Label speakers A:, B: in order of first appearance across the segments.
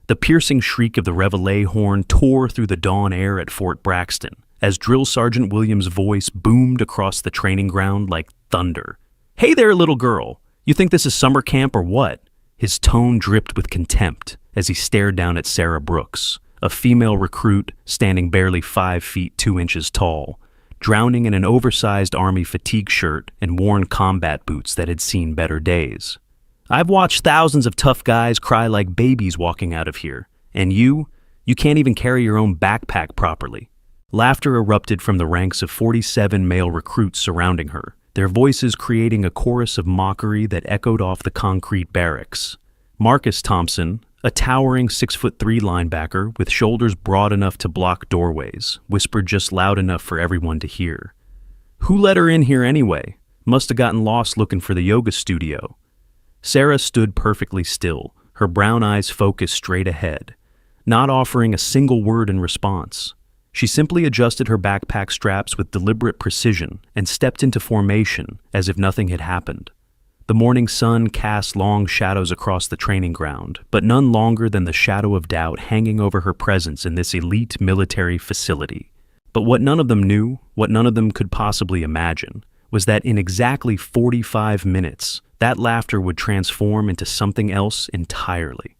A: The piercing shriek of the reveille horn tore through the dawn air at Fort Braxton as Drill Sergeant Williams' voice boomed across the training ground like thunder. "Hey there, little girl! You think this is summer camp or what?" His tone dripped with contempt as he stared down at Sarah Brooks, a female recruit standing barely 5 feet 2 inches tall, drowning in an oversized Army fatigue shirt and worn combat boots that had seen better days. "I've watched thousands of tough guys cry like babies walking out of here, and you can't even carry your own backpack properly." Laughter erupted from the ranks of 47 male recruits surrounding her, their voices creating a chorus of mockery that echoed off the concrete barracks. Marcus Thompson, a towering 6'3" linebacker with shoulders broad enough to block doorways, whispered just loud enough for everyone to hear. "Who let her in here anyway? Must have gotten lost looking for the yoga studio." Sarah stood perfectly still, her brown eyes focused straight ahead, not offering a single word in response. She simply adjusted her backpack straps with deliberate precision and stepped into formation as if nothing had happened. The morning sun cast long shadows across the training ground, but none longer than the shadow of doubt hanging over her presence in this elite military facility. But what none of them knew, what none of them could possibly imagine, was that in exactly 45 minutes, that laughter would transform into something else entirely.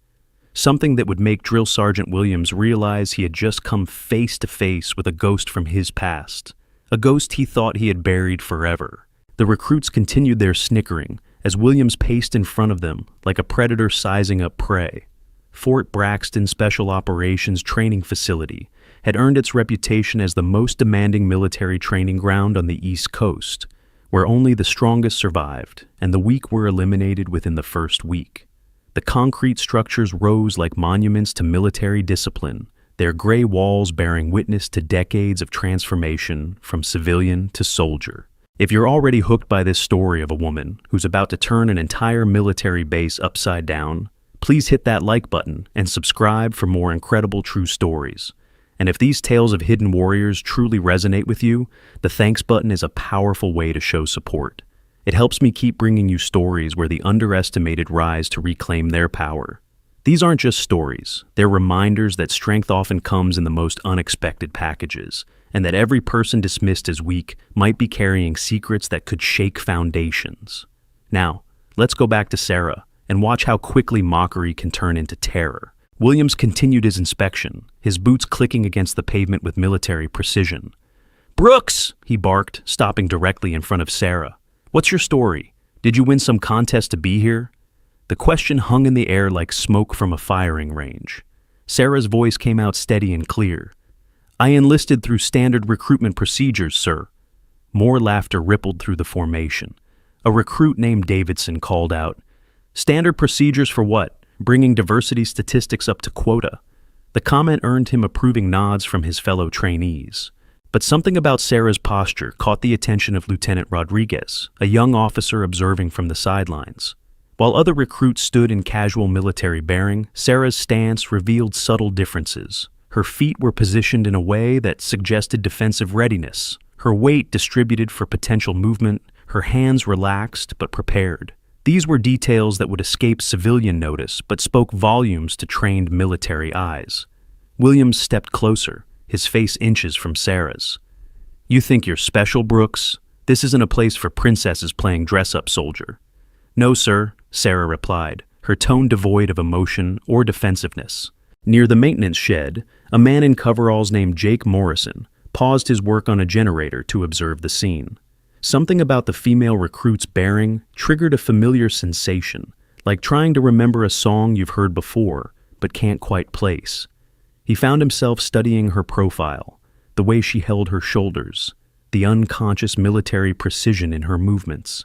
A: Something that would make Drill Sergeant Williams realize he had just come face to face with a ghost from his past, a ghost he thought he had buried forever. The recruits continued their snickering as Williams paced in front of them like a predator sizing up prey. Fort Braxton Special Operations Training Facility had earned its reputation as the most demanding military training ground on the East Coast, where only the strongest survived and the weak were eliminated within the first week. The concrete structures rose like monuments to military discipline, their gray walls bearing witness to decades of transformation from civilian to soldier. If you're already hooked by this story of a woman who's about to turn an entire military base upside down, please hit that like button and subscribe for more incredible true stories. And if these tales of hidden warriors truly resonate with you, the thanks button is a powerful way to show support. It helps me keep bringing you stories where the underestimated rise to reclaim their power. These aren't just stories, they're reminders that strength often comes in the most unexpected packages, and that every person dismissed as weak might be carrying secrets that could shake foundations. Now, let's go back to Sarah and watch how quickly mockery can turn into terror. Williams continued his inspection, his boots clicking against the pavement with military precision. "Brooks!" he barked, stopping directly in front of Sarah. "What's your story? Did you win some contest to be here?" The question hung in the air like smoke from a firing range. Sarah's voice came out steady and clear. "I enlisted through standard recruitment procedures, sir." More laughter rippled through the formation. A recruit named Davidson called out, "Standard procedures for what? Bringing diversity statistics up to quota." The comment earned him approving nods from his fellow trainees. But something about Sarah's posture caught the attention of Lieutenant Rodriguez, a young officer observing from the sidelines. While other recruits stood in casual military bearing, Sarah's stance revealed subtle differences. Her feet were positioned in a way that suggested defensive readiness, her weight distributed for potential movement, her hands relaxed but prepared. These were details that would escape civilian notice but spoke volumes to trained military eyes. Williams stepped closer, his face inches from Sarah's. "You think you're special, Brooks? This isn't a place for princesses playing dress-up soldier." "No, sir," Sarah replied, her tone devoid of emotion or defensiveness. Near the maintenance shed, a man in coveralls named Jake Morrison paused his work on a generator to observe the scene. Something about the female recruit's bearing triggered a familiar sensation, like trying to remember a song you've heard before but can't quite place. He found himself studying her profile, the way she held her shoulders, the unconscious military precision in her movements.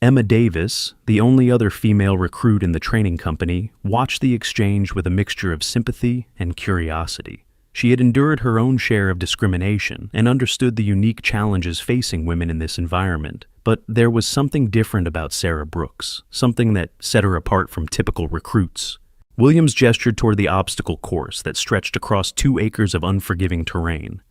A: Emma Davis, the only other female recruit in the training company, watched the exchange with a mixture of sympathy and curiosity. She had endured her own share of discrimination and understood the unique challenges facing women in this environment. But there was something different about Sarah Brooks, something that set her apart from typical recruits. Williams gestured toward the obstacle course that stretched across 2 acres of unforgiving terrain.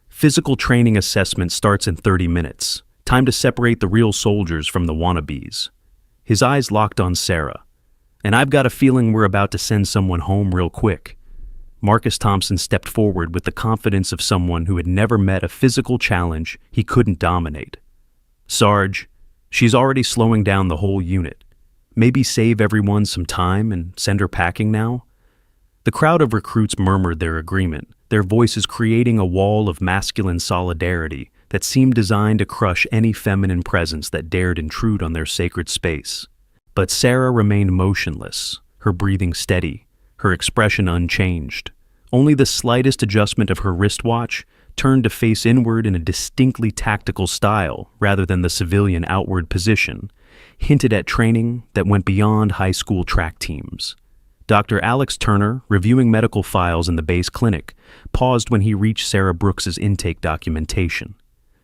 A: "Physical training assessment starts in 30 minutes. Time to separate the real soldiers from the wannabes." His eyes locked on Sarah. and I've got a feeling we're about to send someone home real quick." Marcus Thompson stepped forward with the confidence of someone who had never met a physical challenge he couldn't dominate. "Sarge, she's already slowing down the whole unit. Maybe save everyone some time and send her packing now?" The crowd of recruits murmured their agreement, their voices creating a wall of masculine solidarity that seemed designed to crush any feminine presence that dared intrude on their sacred space. But Sarah remained motionless, her breathing steady, her expression unchanged. Only the slightest adjustment of her wristwatch turned to face inward in a distinctly tactical style rather than the civilian outward position, hinted at training that went beyond high school track teams. Dr. Alex Turner, reviewing medical files in the base clinic, paused when he reached Sarah Brooks's intake documentation.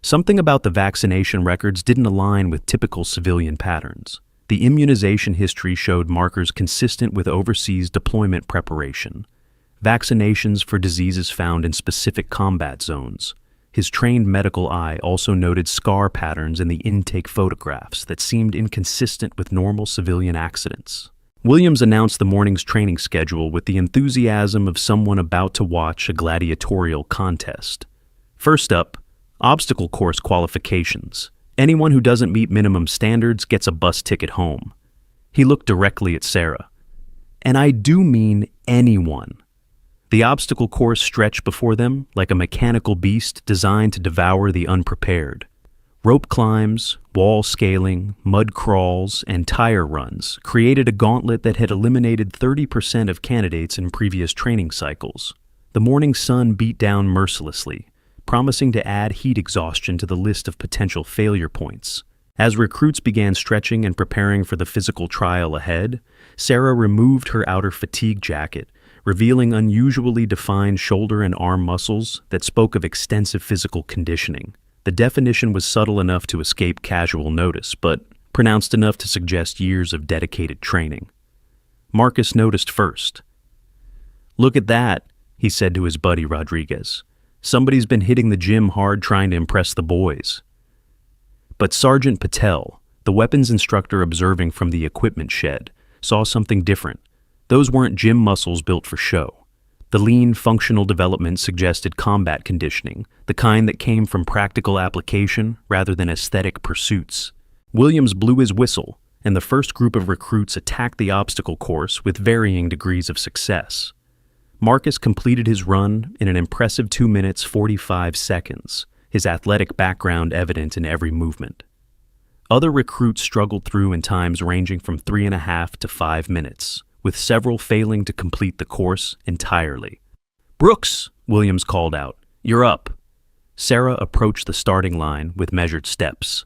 A: Something about the vaccination records didn't align with typical civilian patterns. The immunization history showed markers consistent with overseas deployment preparation. Vaccinations for diseases found in specific combat zones. His trained medical eye also noted scar patterns in the intake photographs that seemed inconsistent with normal civilian accidents. Williams announced the morning's training schedule with the enthusiasm of someone about to watch a gladiatorial contest. First up, obstacle course qualifications. Anyone who doesn't meet minimum standards gets a bus ticket home. He looked directly at Sarah. And I do mean anyone. The obstacle course stretched before them like a mechanical beast designed to devour the unprepared. Rope climbs, wall scaling, mud crawls, and tire runs created a gauntlet that had eliminated 30% of candidates in previous training cycles. The morning sun beat down mercilessly, promising to add heat exhaustion to the list of potential failure points. As recruits began stretching and preparing for the physical trial ahead, Sarah removed her outer fatigue jacket, revealing unusually defined shoulder and arm muscles that spoke of extensive physical conditioning. The definition was subtle enough to escape casual notice, but pronounced enough to suggest years of dedicated training. Marcus noticed first. "Look at that," he said to his buddy Rodriguez. "Somebody's been hitting the gym hard trying to impress the boys." But Sergeant Patel, the weapons instructor observing from the equipment shed, saw something different. Those weren't gym muscles built for show. The lean, functional development suggested combat conditioning, the kind that came from practical application rather than aesthetic pursuits. Williams blew his whistle, and the first group of recruits attacked the obstacle course with varying degrees of success. Marcus completed his run in an impressive 2 minutes 45 seconds, his athletic background evident in every movement. Other recruits struggled through in times ranging from 3.5 to 5 minutes, with several failing to complete the course entirely. "Brooks," Williams called out, "you're up." Sarah approached the starting line with measured steps.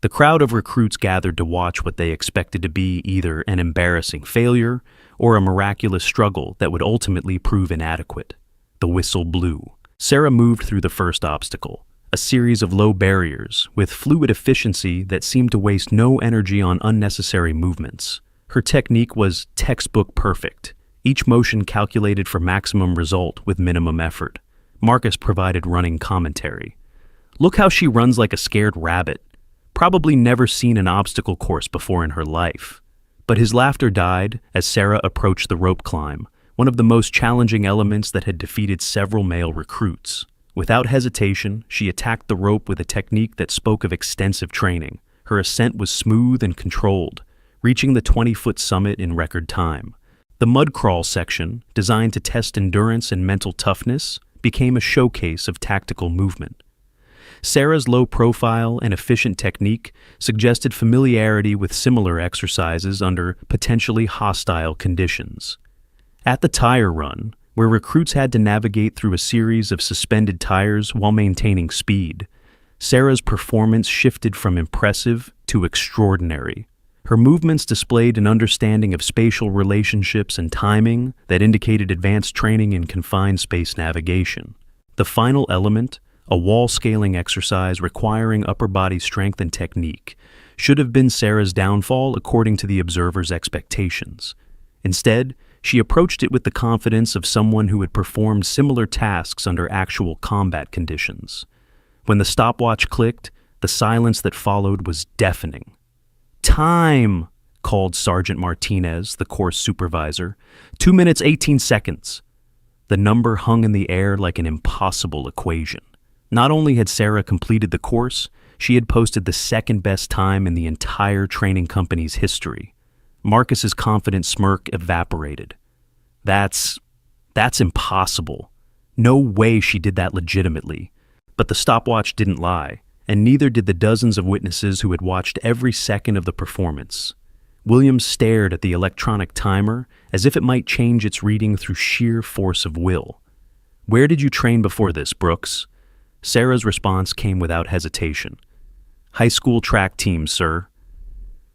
A: The crowd of recruits gathered to watch what they expected to be either an embarrassing failure or a miraculous struggle that would ultimately prove inadequate. The whistle blew. Sarah moved through the first obstacle, a series of low barriers with fluid efficiency that seemed to waste no energy on unnecessary movements. Her technique was textbook perfect, each motion calculated for maximum result with minimum effort. Marcus provided running commentary. "Look how she runs like a scared rabbit. Probably never seen an obstacle course before in her life." But his laughter died as Sarah approached the rope climb, one of the most challenging elements that had defeated several male recruits. Without hesitation, she attacked the rope with a technique that spoke of extensive training. Her ascent was smooth and controlled, reaching the 20-foot summit in record time. The mud crawl section, designed to test endurance and mental toughness, became a showcase of tactical movement. Sarah's low profile and efficient technique suggested familiarity with similar exercises under potentially hostile conditions. At the tire run, where recruits had to navigate through a series of suspended tires while maintaining speed, Sarah's performance shifted from impressive to extraordinary. Her movements displayed an understanding of spatial relationships and timing that indicated advanced training in confined space navigation. The final element, a wall scaling exercise requiring upper body strength and technique, should have been Sarah's downfall according to the observer's expectations. Instead, she approached it with the confidence of someone who had performed similar tasks under actual combat conditions. When the stopwatch clicked, the silence that followed was deafening. "Time!" called Sergeant Martinez, the course supervisor. 2 minutes, 18 seconds. The number hung in the air like an impossible equation. Not only had Sarah completed the course, she had posted the second best time in the entire training company's history. Marcus's confident smirk evaporated. That's impossible. No way she did that legitimately. But the stopwatch didn't lie, and neither did the dozens of witnesses who had watched every second of the performance. Williams stared at the electronic timer as if it might change its reading through sheer force of will. "Where did you train before this, Brooks?" Sarah's response came without hesitation. "High school track team, sir."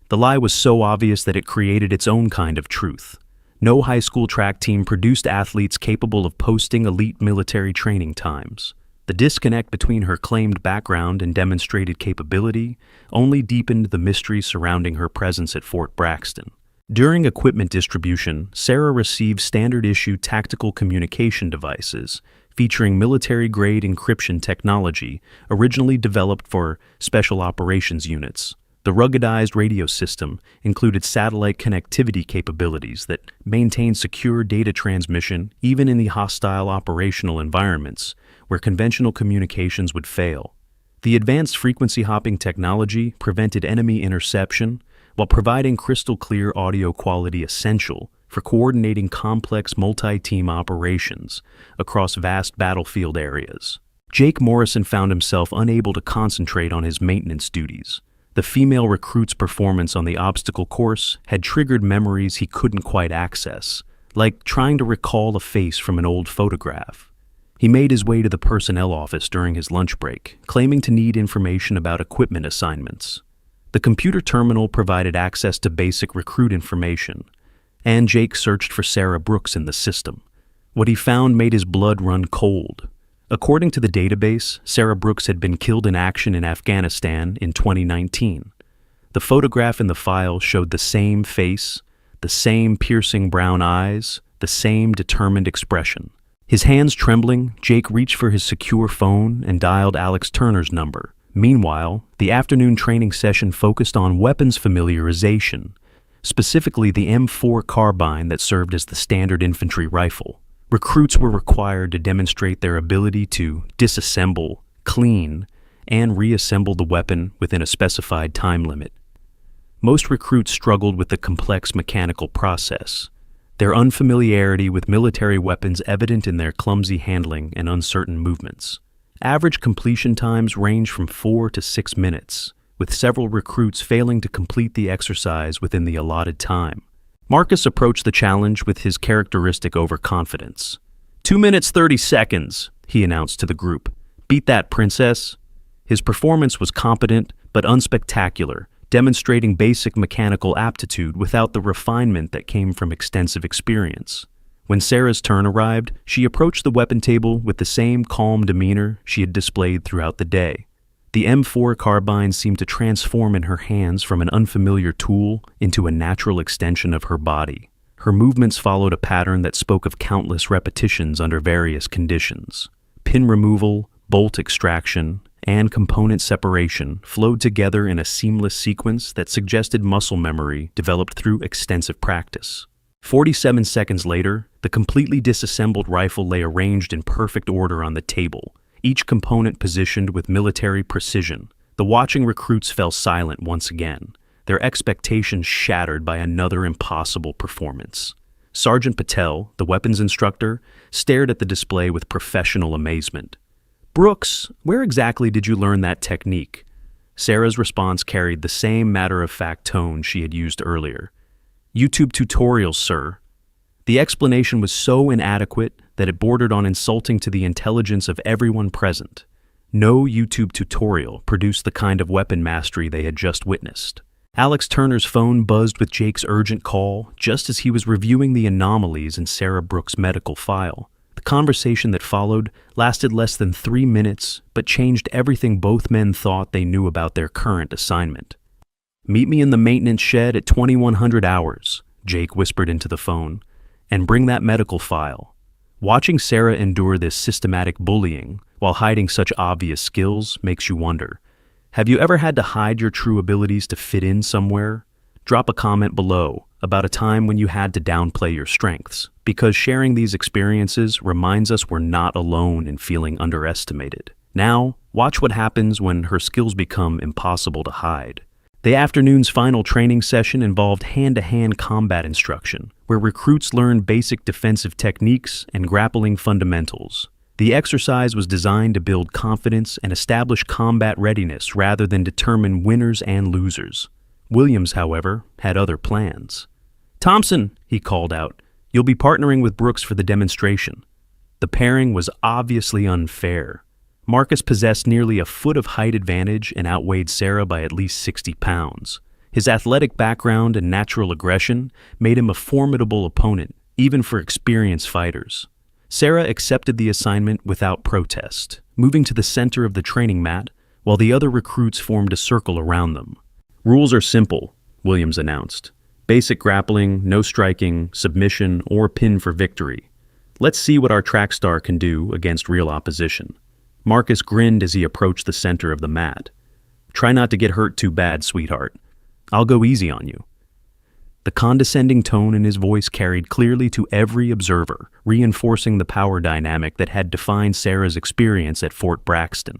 A: The lie was so obvious that it created its own kind of truth. No high school track team produced athletes capable of posting elite military training times. The disconnect between her claimed background and demonstrated capability only deepened the mystery surrounding her presence at Fort Braxton. During equipment distribution, Sarah received standard-issue tactical communication devices featuring military-grade encryption technology originally developed for special operations units. The ruggedized radio system included satellite connectivity capabilities that maintained secure data transmission even in the hostile operational environments where conventional communications would fail. The advanced frequency hopping technology prevented enemy interception while providing crystal-clear audio quality essential for coordinating complex multi-team operations across vast battlefield areas. Jake Morrison found himself unable to concentrate on his maintenance duties. The female recruit's performance on the obstacle course had triggered memories he couldn't quite access, like trying to recall a face from an old photograph. He made his way to the personnel office during his lunch break, claiming to need information about equipment assignments. The computer terminal provided access to basic recruit information, and Jake searched for Sarah Brooks in the system. What he found made his blood run cold. According to the database, Sarah Brooks had been killed in action in Afghanistan in 2019. The photograph in the file showed the same face, the same piercing brown eyes, the same determined expression. His hands trembling, Jake reached for his secure phone and dialed Alex Turner's number. Meanwhile, the afternoon training session focused on weapons familiarization, specifically the M4 carbine that served as the standard infantry rifle. Recruits were required to demonstrate their ability to disassemble, clean, and reassemble the weapon within a specified time limit. Most recruits struggled with the complex mechanical process, their unfamiliarity with military weapons evident in their clumsy handling and uncertain movements. Average completion times range from 4 to 6 minutes, with several recruits failing to complete the exercise within the allotted time. Marcus approached the challenge with his characteristic overconfidence. 2 minutes, 30 seconds, he announced to the group. "Beat that, princess." His performance was competent but unspectacular, demonstrating basic mechanical aptitude without the refinement that came from extensive experience. When Sarah's turn arrived, she approached the weapon table with the same calm demeanor she had displayed throughout the day. The M4 carbine seemed to transform in her hands from an unfamiliar tool into a natural extension of her body. Her movements followed a pattern that spoke of countless repetitions under various conditions. Pin removal, bolt extraction, and component separation flowed together in a seamless sequence that suggested muscle memory developed through extensive practice. 47 seconds later, the completely disassembled rifle lay arranged in perfect order on the table, each component positioned with military precision. The watching recruits fell silent once again, their expectations shattered by another impossible performance. Sergeant Patel, the weapons instructor, stared at the display with professional amazement. "Brooks, where exactly did you learn that technique?" Sarah's response carried the same matter-of-fact tone she had used earlier. "YouTube tutorials, sir." The explanation was so inadequate that it bordered on insulting to the intelligence of everyone present. No YouTube tutorial produced the kind of weapon mastery they had just witnessed. Alex Turner's phone buzzed with Jake's urgent call just as he was reviewing the anomalies in Sarah Brooks' medical file. The conversation that followed lasted less than 3 minutes, but changed everything both men thought they knew about their current assignment. "Meet me in the maintenance shed at 2100 hours, Jake whispered into the phone, "and bring that medical file." Watching Sarah endure this systematic bullying while hiding such obvious skills makes you wonder, have you ever had to hide your true abilities to fit in somewhere? Drop a comment below about a time when you had to downplay your strengths, because sharing these experiences reminds us we're not alone in feeling underestimated. Now, watch what happens when her skills become impossible to hide. The afternoon's final training session involved hand-to-hand combat instruction, where recruits learned basic defensive techniques and grappling fundamentals. The exercise was designed to build confidence and establish combat readiness rather than determine winners and losers. Williams, however, had other plans. "Thompson," he called out, "you'll be partnering with Brooks for the demonstration." The pairing was obviously unfair. Marcus possessed nearly a foot of height advantage and outweighed Sarah by at least 60 pounds. His athletic background and natural aggression made him a formidable opponent, even for experienced fighters. Sarah accepted the assignment without protest, moving to the center of the training mat, while the other recruits formed a circle around them. "Rules are simple," Williams announced. "Basic grappling, no striking, submission, or pin for victory. Let's see what our track star can do against real opposition." Marcus grinned as he approached the center of the mat. "Try not to get hurt too bad, sweetheart. I'll go easy on you." The condescending tone in his voice carried clearly to every observer, reinforcing the power dynamic that had defined Sarah's experience at Fort Braxton.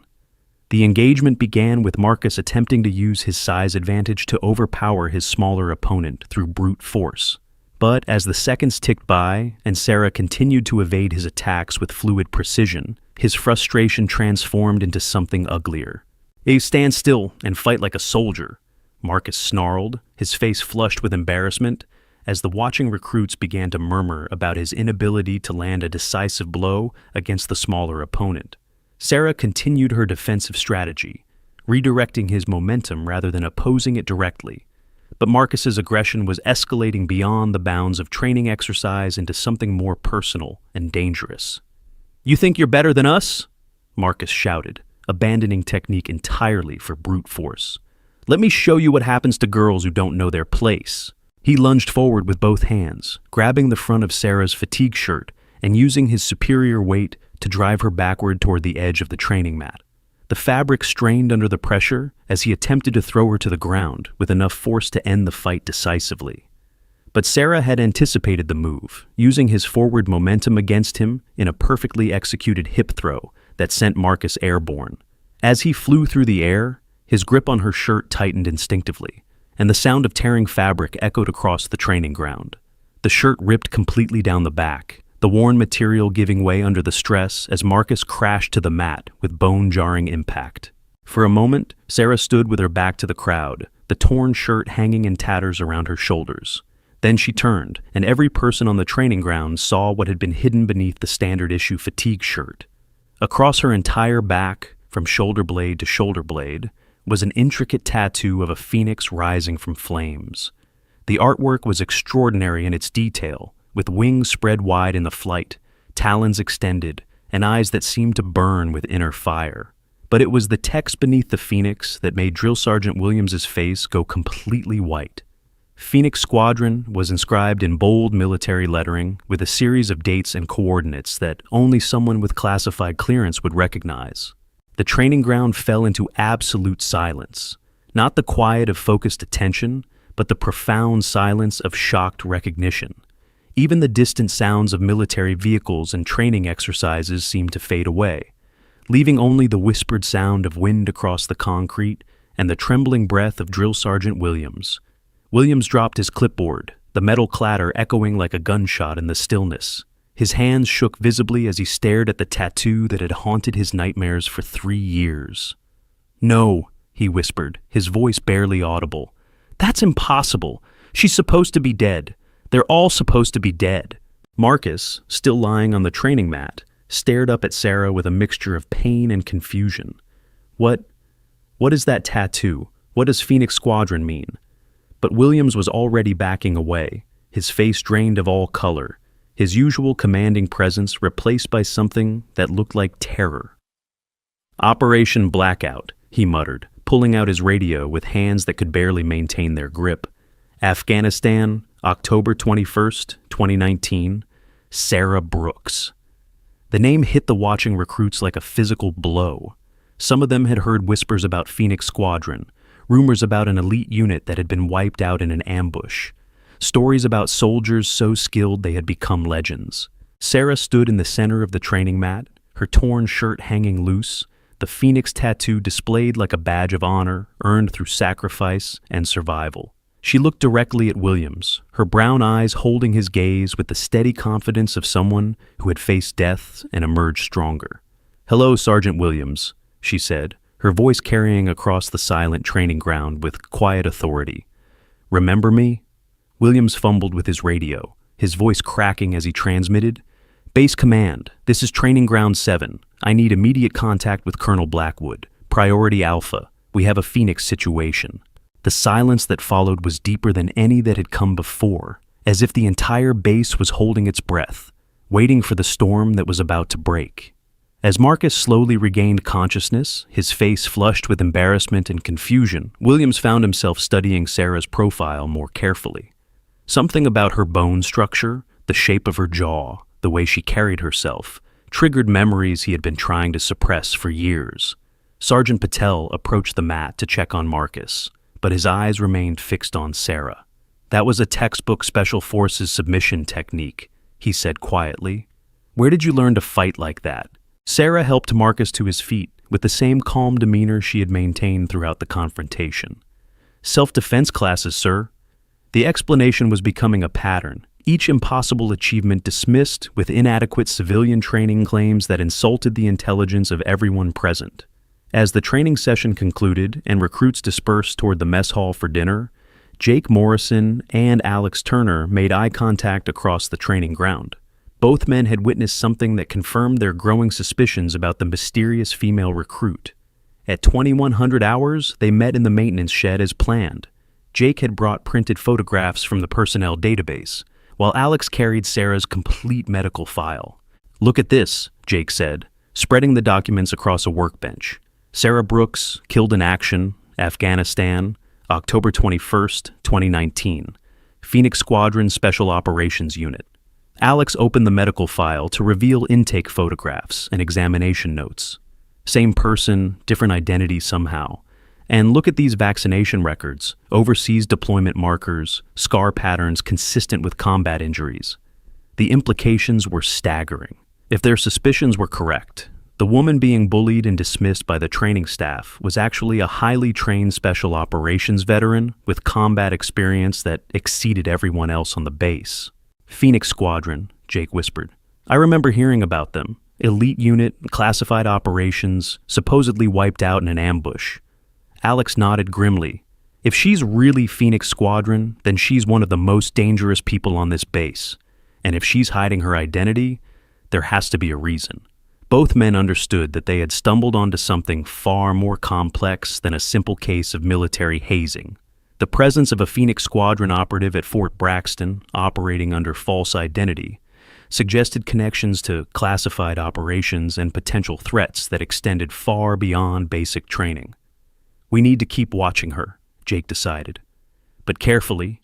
A: The engagement began with Marcus attempting to use his size advantage to overpower his smaller opponent through brute force. But as the seconds ticked by and Sarah continued to evade his attacks with fluid precision, his frustration transformed into something uglier. "Hey, stand still and fight like a soldier," Marcus snarled, his face flushed with embarrassment, as the watching recruits began to murmur about his inability to land a decisive blow against the smaller opponent. Sarah continued her defensive strategy, redirecting his momentum rather than opposing it directly. But Marcus's aggression was escalating beyond the bounds of training exercise into something more personal and dangerous. "You think you're better than us?" Marcus shouted, abandoning technique entirely for brute force. "Let me show you what happens to girls who don't know their place." He lunged forward with both hands, grabbing the front of Sarah's fatigue shirt and using his superior weight to drive her backward toward the edge of the training mat. The fabric strained under the pressure as he attempted to throw her to the ground with enough force to end the fight decisively. But Sarah had anticipated the move, using his forward momentum against him in a perfectly executed hip throw that sent Marcus airborne. As he flew through the air, his grip on her shirt tightened instinctively, and the sound of tearing fabric echoed across the training ground. The shirt ripped completely down the back, the worn material giving way under the stress as Marcus crashed to the mat with bone-jarring impact. For a moment, Sarah stood with her back to the crowd, the torn shirt hanging in tatters around her shoulders. Then she turned, and every person on the training ground saw what had been hidden beneath the standard-issue fatigue shirt. Across her entire back, from shoulder blade to shoulder blade, was an intricate tattoo of a phoenix rising from flames. The artwork was extraordinary in its detail, with wings spread wide in the flight, talons extended, and eyes that seemed to burn with inner fire. But it was the text beneath the phoenix that made Drill Sergeant Williams's face go completely white. Phoenix Squadron was inscribed in bold military lettering with a series of dates and coordinates that only someone with classified clearance would recognize. The training ground fell into absolute silence, not the quiet of focused attention, but the profound silence of shocked recognition. Even the distant sounds of military vehicles and training exercises seemed to fade away, leaving only the whispered sound of wind across the concrete and the trembling breath of Drill Sergeant Williams. Williams dropped his clipboard, the metal clatter echoing like a gunshot in the stillness. His hands shook visibly as he stared at the tattoo that had haunted his nightmares for 3 years. "No," he whispered, his voice barely audible. "That's impossible. She's supposed to be dead. They're all supposed to be dead." Marcus, still lying on the training mat, stared up at Sarah with a mixture of pain and confusion. What is that tattoo? What does Phoenix Squadron mean?" But Williams was already backing away, his face drained of all color, his usual commanding presence replaced by something that looked like terror. "Operation Blackout," he muttered, pulling out his radio with hands that could barely maintain their grip. "Afghanistan, October 21st, 2019, Sarah Brooks." The name hit the watching recruits like a physical blow. Some of them had heard whispers about Phoenix Squadron, rumors about an elite unit that had been wiped out in an ambush, stories about soldiers so skilled they had become legends. Sarah stood in the center of the training mat, her torn shirt hanging loose, the phoenix tattoo displayed like a badge of honor earned through sacrifice and survival. She looked directly at Williams, her brown eyes holding his gaze with the steady confidence of someone who had faced death and emerged stronger. "Hello, Sergeant Williams," she said, her voice carrying across the silent training ground with quiet authority. "Remember me?" Williams fumbled with his radio, his voice cracking as he transmitted. "Base Command, this is Training Ground 7. I need immediate contact with Colonel Blackwood. Priority Alpha. We have a Phoenix situation." The silence that followed was deeper than any that had come before, as if the entire base was holding its breath, waiting for the storm that was about to break. As Marcus slowly regained consciousness, his face flushed with embarrassment and confusion, Williams found himself studying Sarah's profile more carefully. Something about her bone structure, the shape of her jaw, the way she carried herself, triggered memories he had been trying to suppress for years. Sergeant Patel approached the mat to check on Marcus, but his eyes remained fixed on Sarah. "That was a textbook Special Forces submission technique," he said quietly. "Where did you learn to fight like that?" Sarah helped Marcus to his feet with the same calm demeanor she had maintained throughout the confrontation. "Self-defense classes, sir." The explanation was becoming a pattern, each impossible achievement dismissed with inadequate civilian training claims that insulted the intelligence of everyone present. As the training session concluded and recruits dispersed toward the mess hall for dinner, Jake Morrison and Alex Turner made eye contact across the training ground. Both men had witnessed something that confirmed their growing suspicions about the mysterious female recruit. At 2100 hours, they met in the maintenance shed as planned. Jake had brought printed photographs from the personnel database, while Alex carried Sarah's complete medical file. "Look at this," Jake said, spreading the documents across a workbench. "Sarah Brooks, killed in action, Afghanistan, October 21st, 2019. Phoenix Squadron Special Operations Unit." Alex opened the medical file to reveal intake photographs and examination notes. Same person, different identity somehow. And look at these vaccination records, overseas deployment markers, scar patterns consistent with combat injuries. The implications were staggering. If their suspicions were correct, the woman being bullied and dismissed by the training staff was actually a highly trained special operations veteran with combat experience that exceeded everyone else on the base. "Phoenix Squadron," Jake whispered. "I remember hearing about them. Elite unit, classified operations, supposedly wiped out in an ambush." Alex nodded grimly. "If she's really Phoenix Squadron, then she's one of the most dangerous people on this base. And if she's hiding her identity, there has to be a reason." Both men understood that they had stumbled onto something far more complex than a simple case of military hazing. The presence of a Phoenix Squadron operative at Fort Braxton, operating under false identity, suggested connections to classified operations and potential threats that extended far beyond basic training. "We need to keep watching her," Jake decided. "But carefully.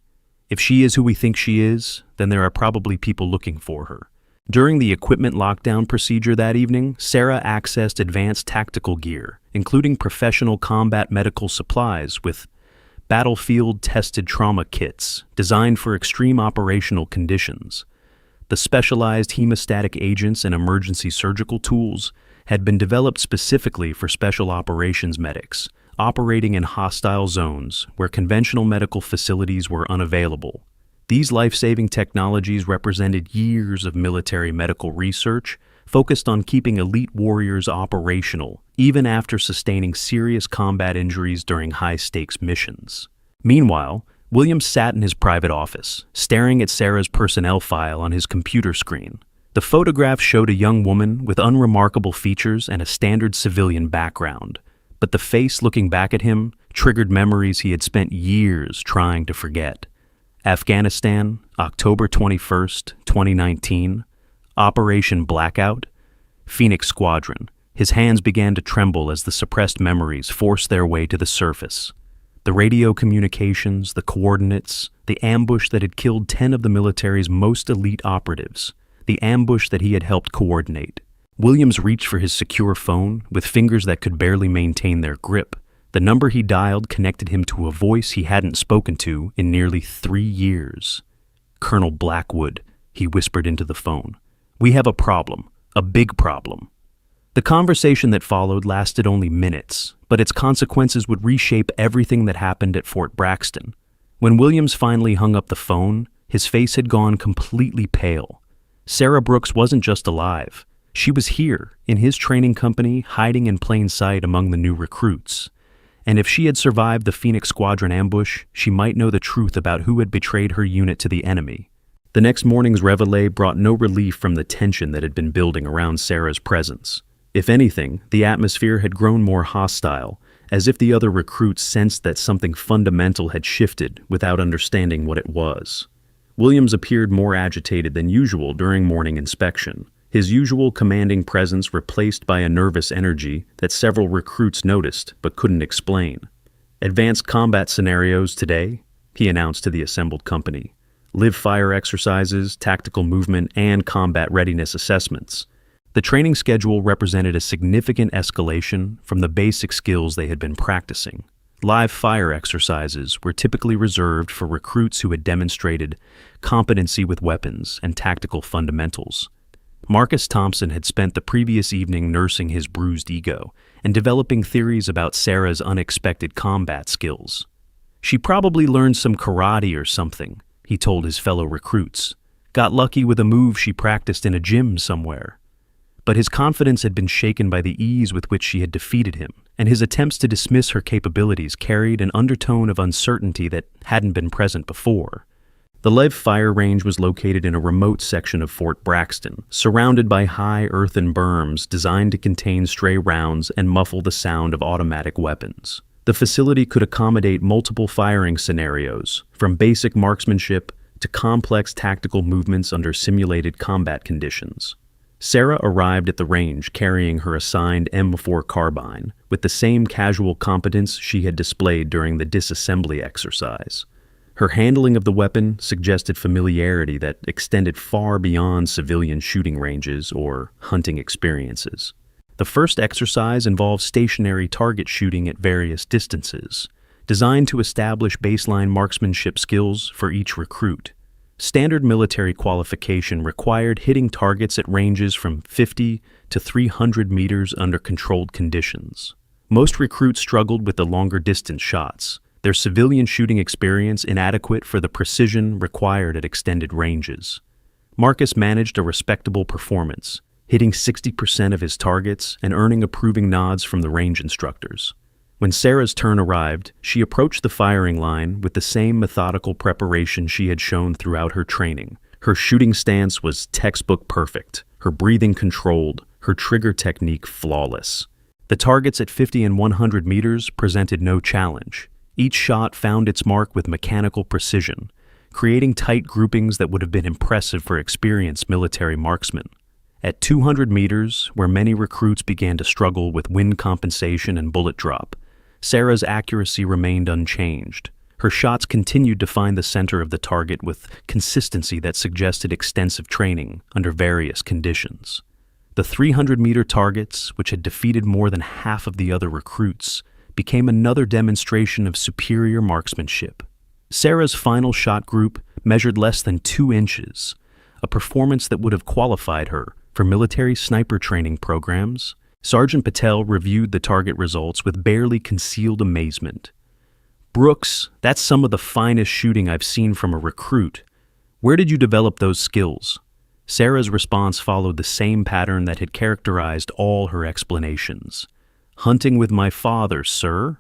A: If she is who we think she is, then there are probably people looking for her." During the equipment lockdown procedure that evening, Sarah accessed advanced tactical gear, including professional combat medical supplies with battlefield-tested trauma kits designed for extreme operational conditions. The specialized hemostatic agents and emergency surgical tools had been developed specifically for special operations medics, operating in hostile zones where conventional medical facilities were unavailable. These life-saving technologies represented years of military medical research focused on keeping elite warriors operational, even after sustaining serious combat injuries during high-stakes missions. Meanwhile, Williams sat in his private office, staring at Sarah's personnel file on his computer screen. The photograph showed a young woman with unremarkable features and a standard civilian background, but the face looking back at him triggered memories he had spent years trying to forget. Afghanistan, October 21st, 2019. Operation Blackout. Phoenix Squadron. His hands began to tremble as the suppressed memories forced their way to the surface. The radio communications, the coordinates, the ambush that had killed 10 of the military's most elite operatives, the ambush that he had helped coordinate. Williams reached for his secure phone with fingers that could barely maintain their grip, The number he dialed connected him to a voice he hadn't spoken to in nearly 3 years. "Colonel Blackwood," he whispered into the phone. "We have a problem, a big problem." The conversation that followed lasted only minutes, but its consequences would reshape everything that happened at Fort Braxton. When Williams finally hung up the phone, his face had gone completely pale. Sarah Brooks wasn't just alive. She was here, in his training company, hiding in plain sight among the new recruits. And if she had survived the Phoenix Squadron ambush, she might know the truth about who had betrayed her unit to the enemy. The next morning's réveillé brought no relief from the tension that had been building around Sarah's presence. If anything, the atmosphere had grown more hostile, as if the other recruits sensed that something fundamental had shifted without understanding what it was. Williams appeared more agitated than usual during morning inspection, his usual commanding presence replaced by a nervous energy that several recruits noticed but couldn't explain. "Advanced combat scenarios today," he announced to the assembled company. "Live fire exercises, tactical movement, and combat readiness assessments." The training schedule represented a significant escalation from the basic skills they had been practicing. Live fire exercises were typically reserved for recruits who had demonstrated competency with weapons and tactical fundamentals. Marcus Thompson had spent the previous evening nursing his bruised ego and developing theories about Sarah's unexpected combat skills. "She probably learned some karate or something," he told his fellow recruits. "Got lucky with a move she practiced in a gym somewhere." But his confidence had been shaken by the ease with which she had defeated him, and his attempts to dismiss her capabilities carried an undertone of uncertainty that hadn't been present before. The live fire range was located in a remote section of Fort Braxton, surrounded by high earthen berms designed to contain stray rounds and muffle the sound of automatic weapons. The facility could accommodate multiple firing scenarios, from basic marksmanship to complex tactical movements under simulated combat conditions. Sarah arrived at the range carrying her assigned M4 carbine, with the same casual competence she had displayed during the disassembly exercise. Her handling of the weapon suggested familiarity that extended far beyond civilian shooting ranges or hunting experiences. The first exercise involved stationary target shooting at various distances, designed to establish baseline marksmanship skills for each recruit. Standard military qualification required hitting targets at ranges from 50 to 300 meters under controlled conditions. Most recruits struggled with the longer distance shots, their civilian shooting experience inadequate for the precision required at extended ranges. Marcus managed a respectable performance, hitting 60% of his targets and earning approving nods from the range instructors. When Sarah's turn arrived, she approached the firing line with the same methodical preparation she had shown throughout her training. Her shooting stance was textbook perfect, her breathing controlled, her trigger technique flawless. The targets at 50 and 100 meters presented no challenge. Each shot found its mark with mechanical precision, creating tight groupings that would have been impressive for experienced military marksmen. At 200 meters, where many recruits began to struggle with wind compensation and bullet drop, Sarah's accuracy remained unchanged. Her shots continued to find the center of the target with consistency that suggested extensive training under various conditions. The 300-meter targets, which had defeated more than half of the other recruits, became another demonstration of superior marksmanship. Sarah's final shot group measured less than 2 inches, a performance that would have qualified her for military sniper training programs. Sergeant Patel reviewed the target results with barely concealed amazement. "Brooks, that's some of the finest shooting I've seen from a recruit. Where did you develop those skills?" Sarah's response followed the same pattern that had characterized all her explanations. "Hunting with my father, sir."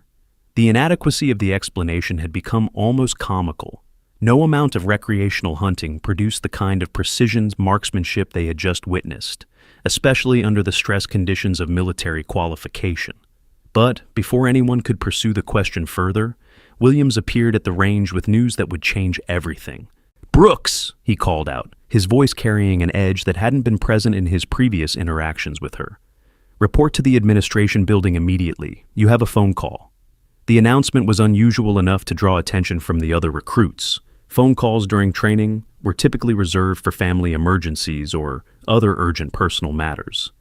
A: The inadequacy of the explanation had become almost comical. No amount of recreational hunting produced the kind of precision marksmanship they had just witnessed, especially under the stress conditions of military qualification. But before anyone could pursue the question further, Williams appeared at the range with news that would change everything. "Brooks!" he called out, his voice carrying an edge that hadn't been present in his previous interactions with her. "Report to the administration building immediately. You have a phone call." The announcement was unusual enough to draw attention from the other recruits. Phone calls during training were typically reserved for family emergencies or other urgent personal matters.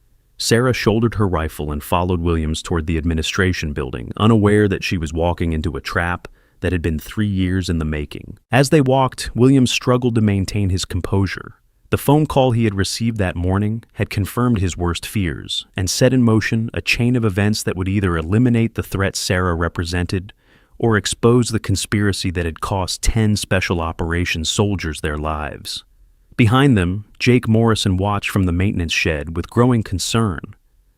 A: Sarah shouldered her rifle and followed Williams toward the administration building, unaware that she was walking into a trap that had been 3 years in the making. As they walked, Williams struggled to maintain his composure. The phone call he had received that morning had confirmed his worst fears and set in motion a chain of events that would either eliminate the threat Sarah represented or expose the conspiracy that had cost 10 special operations soldiers their lives. Behind them, Jake Morrison watched from the maintenance shed with growing concern.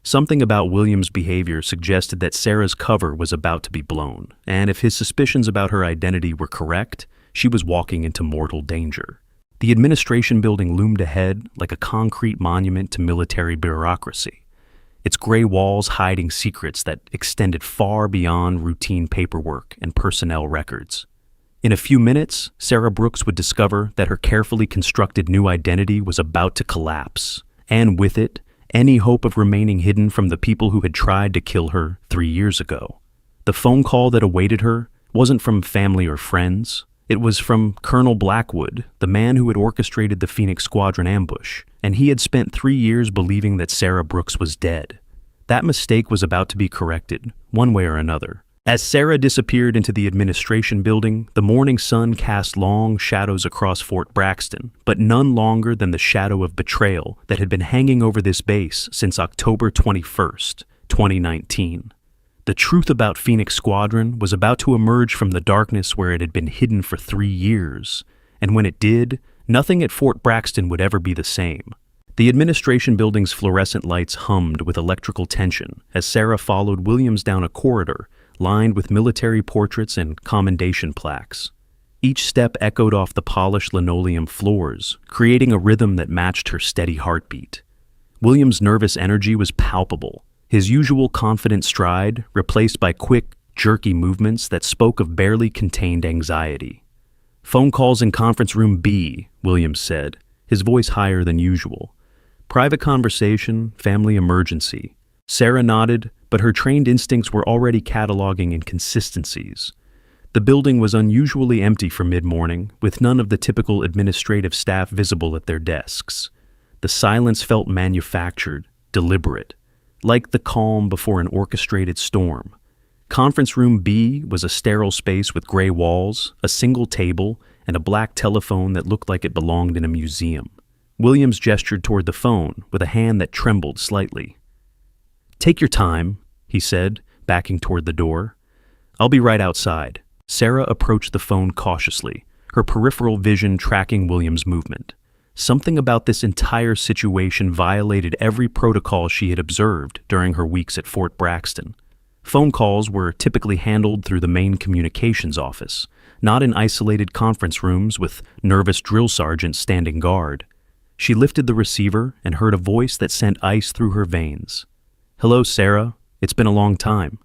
A: Something about Williams' behavior suggested that Sarah's cover was about to be blown, and if his suspicions about her identity were correct, she was walking into mortal danger. The administration building loomed ahead like a concrete monument to military bureaucracy, its gray walls hiding secrets that extended far beyond routine paperwork and personnel records. In a few minutes, Sarah Brooks would discover that her carefully constructed new identity was about to collapse, and with it, any hope of remaining hidden from the people who had tried to kill her 3 years ago. The phone call that awaited her wasn't from family or friends. It was from Colonel Blackwood, the man who had orchestrated the Phoenix Squadron ambush, and he had spent 3 years believing that Sarah Brooks was dead. That mistake was about to be corrected, one way or another. As Sarah disappeared into the administration building, the morning sun cast long shadows across Fort Braxton, but none longer than the shadow of betrayal that had been hanging over this base since October 21st, 2019. The truth about Phoenix Squadron was about to emerge from the darkness where it had been hidden for 3 years, and when it did, nothing at Fort Braxton would ever be the same. The administration building's fluorescent lights hummed with electrical tension as Sarah followed Williams down a corridor lined with military portraits and commendation plaques. Each step echoed off the polished linoleum floors, creating a rhythm that matched her steady heartbeat. Williams' nervous energy was palpable, his usual confident stride replaced by quick, jerky movements that spoke of barely contained anxiety. "Phone calls in conference room B," Williams said, his voice higher than usual. "Private conversation, family emergency." Sarah nodded, but her trained instincts were already cataloging inconsistencies. The building was unusually empty for mid-morning, with none of the typical administrative staff visible at their desks. The silence felt manufactured, deliberate, like the calm before an orchestrated storm. Conference room B was a sterile space with gray walls, a single table, and a black telephone that looked like it belonged in a museum. Williams gestured toward the phone with a hand that trembled slightly. "Take your time," he said, backing toward the door. "I'll be right outside." Sarah approached the phone cautiously, her peripheral vision tracking Williams' movement. Something about this entire situation violated every protocol she had observed during her weeks at Fort Braxton. Phone calls were typically handled through the main communications office, not in isolated conference rooms with nervous drill sergeants standing guard. She lifted the receiver and heard a voice that sent ice through her veins. "Hello, Sarah. It's been a long time."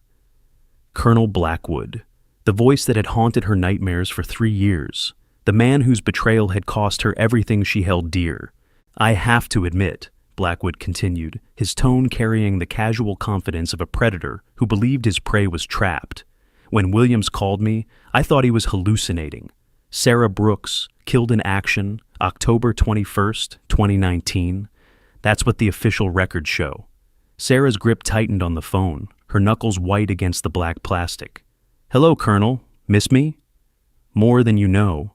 A: Colonel Blackwood, the voice that had haunted her nightmares for 3 years, the man whose betrayal had cost her everything she held dear. "I have to admit," Blackwood continued, his tone carrying the casual confidence of a predator who believed his prey was trapped. "When Williams called me, I thought he was hallucinating. Sarah Brooks, killed in action, October 21st, 2019. That's what the official records show." Sarah's grip tightened on the phone, her knuckles white against the black plastic. "Hello, Colonel. Miss me?" "More than you know.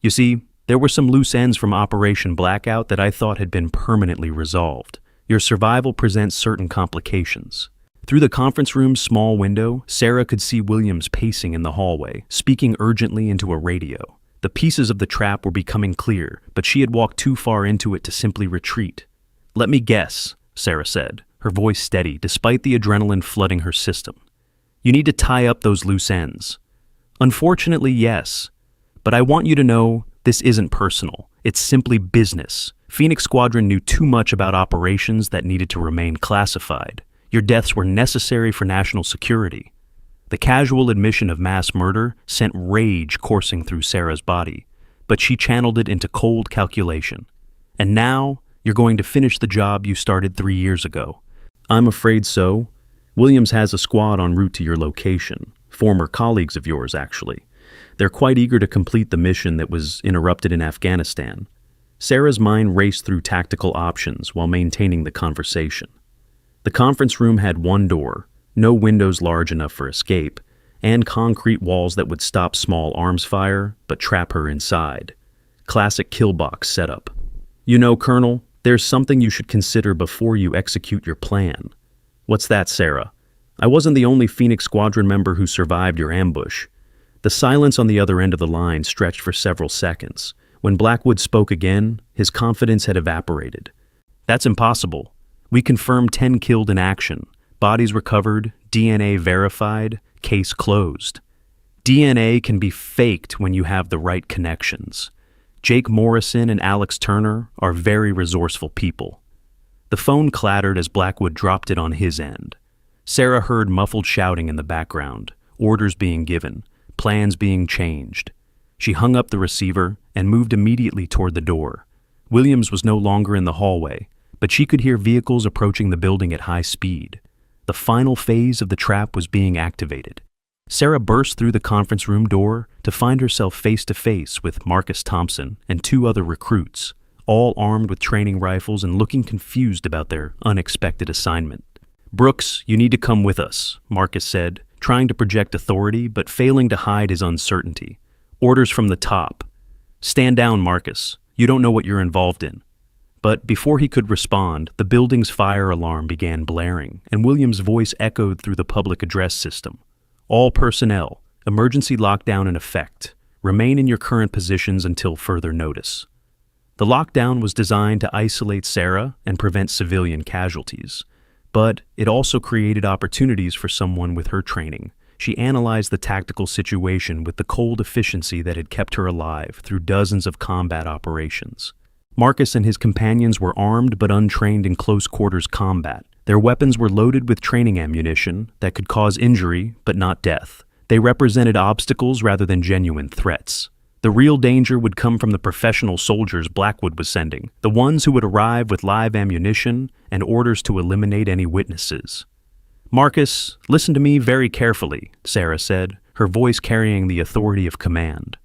A: You see, there were some loose ends from Operation Blackout that I thought had been permanently resolved. Your survival presents certain complications." Through the conference room's small window, Sarah could see Williams pacing in the hallway, speaking urgently into a radio. The pieces of the trap were becoming clear, but she had walked too far into it to simply retreat. "Let me guess," Sarah said, her voice steady despite the adrenaline flooding her system. "You need to tie up those loose ends." "Unfortunately, yes. But I want you to know this isn't personal. It's simply business. Phoenix Squadron knew too much about operations that needed to remain classified. Your deaths were necessary for national security." The casual admission of mass murder sent rage coursing through Sarah's body, but she channeled it into cold calculation. "And now, you're going to finish the job you started 3 years ago." "I'm afraid so. Williams has a squad en route to your location, former colleagues of yours, actually. They're quite eager to complete the mission that was interrupted in Afghanistan." Sarah's mind raced through tactical options while maintaining the conversation. The conference room had one door, no windows large enough for escape, and concrete walls that would stop small arms fire but trap her inside. Classic kill box setup. "You know, Colonel, there's something you should consider before you execute your plan." "What's that, Sarah?" "I wasn't the only Phoenix Squadron member who survived your ambush." The silence on the other end of the line stretched for several seconds. When Blackwood spoke again, his confidence had evaporated. "That's impossible. We confirmed 10 killed in action. Bodies recovered, DNA verified, case closed." "DNA can be faked when you have the right connections. Jake Morrison and Alex Turner are very resourceful people." The phone clattered as Blackwood dropped it on his end. Sarah heard muffled shouting in the background, orders being given, plans being changed. She hung up the receiver and moved immediately toward the door. Williams was no longer in the hallway, but she could hear vehicles approaching the building at high speed. The final phase of the trap was being activated. Sarah burst through the conference room door to find herself face to face with Marcus Thompson and 2 other recruits, all armed with training rifles and looking confused about their unexpected assignment. "Brooks, you need to come with us," Marcus said, trying to project authority but failing to hide his uncertainty. "Orders from the top." "Stand down, Marcus. You don't know what you're involved in." But before he could respond, the building's fire alarm began blaring, and Williams' voice echoed through the public address system. "All personnel, emergency lockdown in effect. Remain in your current positions until further notice." The lockdown was designed to isolate Sarah and prevent civilian casualties, but it also created opportunities for someone with her training. She analyzed the tactical situation with the cold efficiency that had kept her alive through dozens of combat operations. Marcus and his companions were armed but untrained in close-quarters combat. Their weapons were loaded with training ammunition that could cause injury but not death. They represented obstacles rather than genuine threats. The real danger would come from the professional soldiers Blackwood was sending, the ones who would arrive with live ammunition and orders to eliminate any witnesses. "Marcus, listen to me very carefully," Sarah said, her voice carrying the authority of command.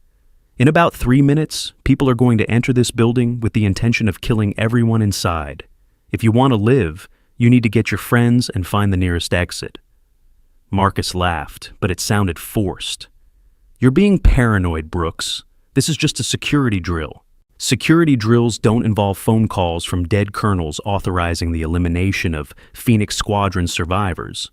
A: "In about 3 minutes, people are going to enter this building with the intention of killing everyone inside. If you want to live, you need to get your friends and find the nearest exit." Marcus laughed, but it sounded forced. "You're being paranoid, Brooks. This is just a security drill. Security drills don't involve phone calls from dead colonels authorizing the elimination of Phoenix Squadron survivors."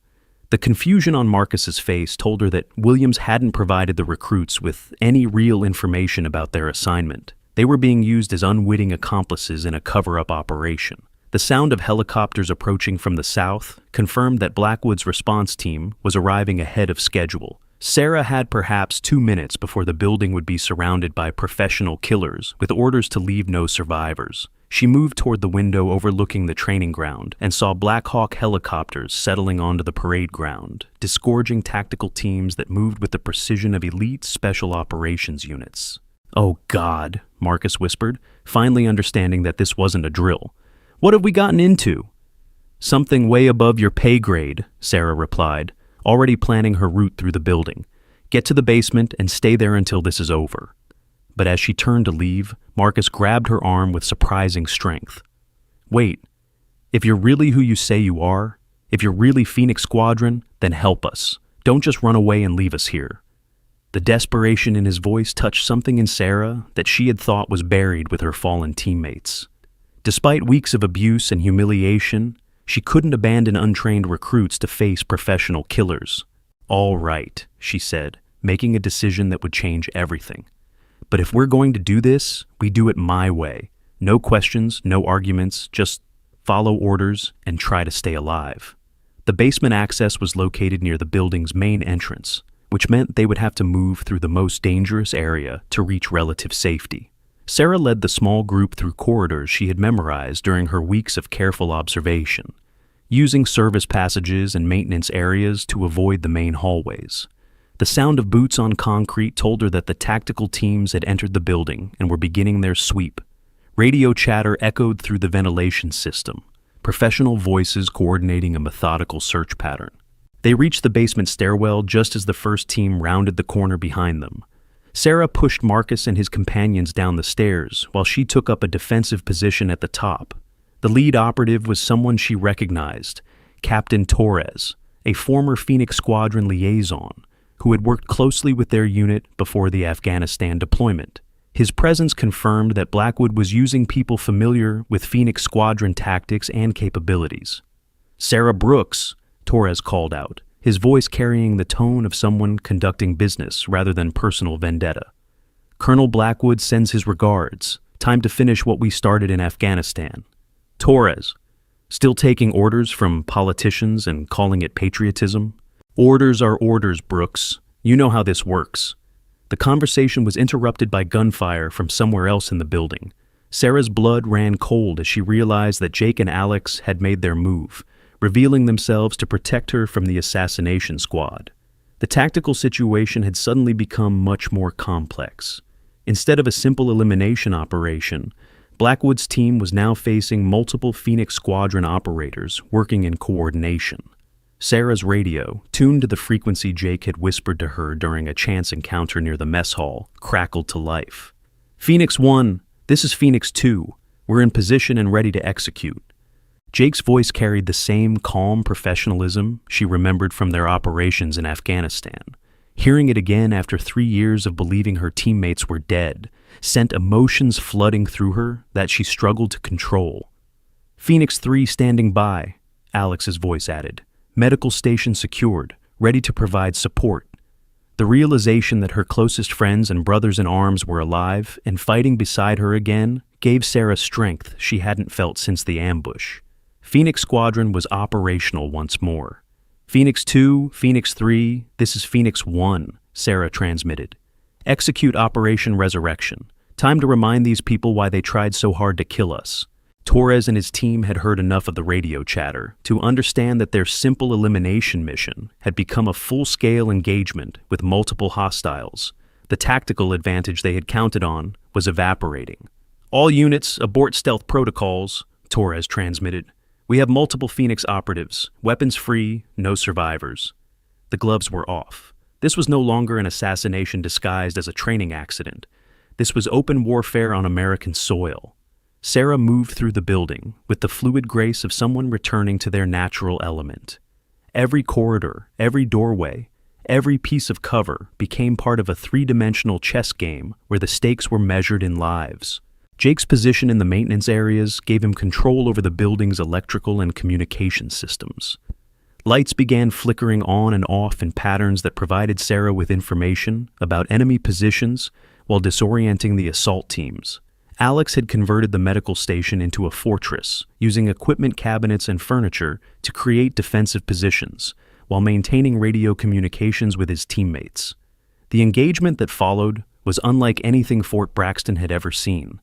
A: The confusion on Marcus's face told her that Williams hadn't provided the recruits with any real information about their assignment. They were being used as unwitting accomplices in a cover-up operation. The sound of helicopters approaching from the south confirmed that Blackwood's response team was arriving ahead of schedule. Sarah had perhaps 2 minutes before the building would be surrounded by professional killers with orders to leave no survivors. She moved toward the window overlooking the training ground and saw Black Hawk helicopters settling onto the parade ground, disgorging tactical teams that moved with the precision of elite special operations units. "Oh God," Marcus whispered, finally understanding that this wasn't a drill. "What have we gotten into?" "Something way above your pay grade," Sarah replied, already planning her route through the building. "Get to the basement and stay there until this is over." But as she turned to leave, Marcus grabbed her arm with surprising strength. "Wait, if you're really who you say you are, if you're really Phoenix Squadron, then help us. Don't just run away and leave us here." The desperation in his voice touched something in Sarah that she had thought was buried with her fallen teammates. Despite weeks of abuse and humiliation, she couldn't abandon untrained recruits to face professional killers. "All right," she said, making a decision that would change everything. "But if we're going to do this, we do it my way. No questions, no arguments, just follow orders and try to stay alive." The basement access was located near the building's main entrance, which meant they would have to move through the most dangerous area to reach relative safety. Sarah led the small group through corridors she had memorized during her weeks of careful observation, using service passages and maintenance areas to avoid the main hallways. The sound of boots on concrete told her that the tactical teams had entered the building and were beginning their sweep. Radio chatter echoed through the ventilation system, professional voices coordinating a methodical search pattern. They reached the basement stairwell just as the first team rounded the corner behind them. Sarah pushed Marcus and his companions down the stairs while she took up a defensive position at the top. The lead operative was someone she recognized, Captain Torres, a former Phoenix Squadron liaison, who had worked closely with their unit before the Afghanistan deployment. His presence confirmed that Blackwood was using people familiar with Phoenix Squadron tactics and capabilities. "Sarah Brooks," Torres called out, his voice carrying the tone of someone conducting business rather than personal vendetta. "Colonel Blackwood sends his regards. Time to finish what we started in Afghanistan." Torres, still taking orders from politicians and calling it patriotism? "Orders are orders, Brooks. You know how this works." The conversation was interrupted by gunfire from somewhere else in the building. Sarah's blood ran cold as she realized that Jake and Alex had made their move, revealing themselves to protect her from the assassination squad. The tactical situation had suddenly become much more complex. Instead of a simple elimination operation, Blackwood's team was now facing multiple Phoenix Squadron operators working in coordination. Sarah's radio, tuned to the frequency Jake had whispered to her during a chance encounter near the mess hall, crackled to life. "Phoenix 1, this is Phoenix 2. We're in position and ready to execute." Jake's voice carried the same calm professionalism she remembered from their operations in Afghanistan. Hearing it again after 3 years of believing her teammates were dead sent emotions flooding through her that she struggled to control. "Phoenix 3 standing by," Alex's voice added. "Medical station secured, ready to provide support." The realization that her closest friends and brothers in arms were alive and fighting beside her again gave Sarah strength she hadn't felt since the ambush. Phoenix Squadron was operational once more. "Phoenix 2, Phoenix 3, this is Phoenix 1, Sarah transmitted. "Execute Operation Resurrection. Time to remind these people why they tried so hard to kill us." Torres and his team had heard enough of the radio chatter to understand that their simple elimination mission had become a full-scale engagement with multiple hostiles. The tactical advantage they had counted on was evaporating. "All units, abort stealth protocols," Torres transmitted. "We have multiple Phoenix operatives, weapons free, no survivors." The gloves were off. This was no longer an assassination disguised as a training accident. This was open warfare on American soil. Sarah moved through the building with the fluid grace of someone returning to their natural element. Every corridor, every doorway, every piece of cover became part of a three-dimensional chess game where the stakes were measured in lives. Jake's position in the maintenance areas gave him control over the building's electrical and communication systems. Lights began flickering on and off in patterns that provided Sarah with information about enemy positions while disorienting the assault teams. Alex had converted the medical station into a fortress, using equipment cabinets and furniture to create defensive positions, while maintaining radio communications with his teammates. The engagement that followed was unlike anything Fort Braxton had ever seen.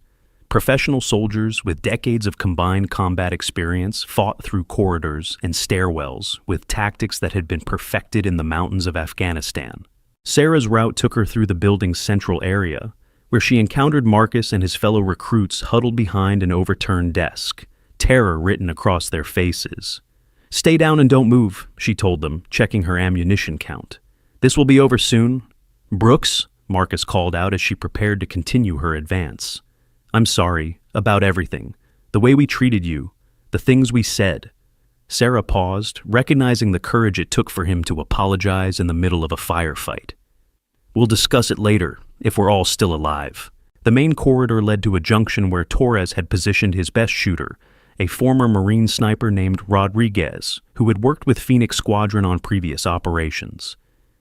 A: Professional soldiers with decades of combined combat experience fought through corridors and stairwells with tactics that had been perfected in the mountains of Afghanistan. Sarah's route took her through the building's central area, where she encountered Marcus and his fellow recruits huddled behind an overturned desk, terror written across their faces. "Stay down and don't move," she told them, checking her ammunition count. "This will be over soon." "Brooks," Marcus called out as she prepared to continue her advance. "I'm sorry, about everything. The way we treated you, the things we said." Sarah paused, recognizing the courage it took for him to apologize in the middle of a firefight. "We'll discuss it later, if we're all still alive." The main corridor led to a junction where Torres had positioned his best shooter, a former Marine sniper named Rodriguez, who had worked with Phoenix Squadron on previous operations.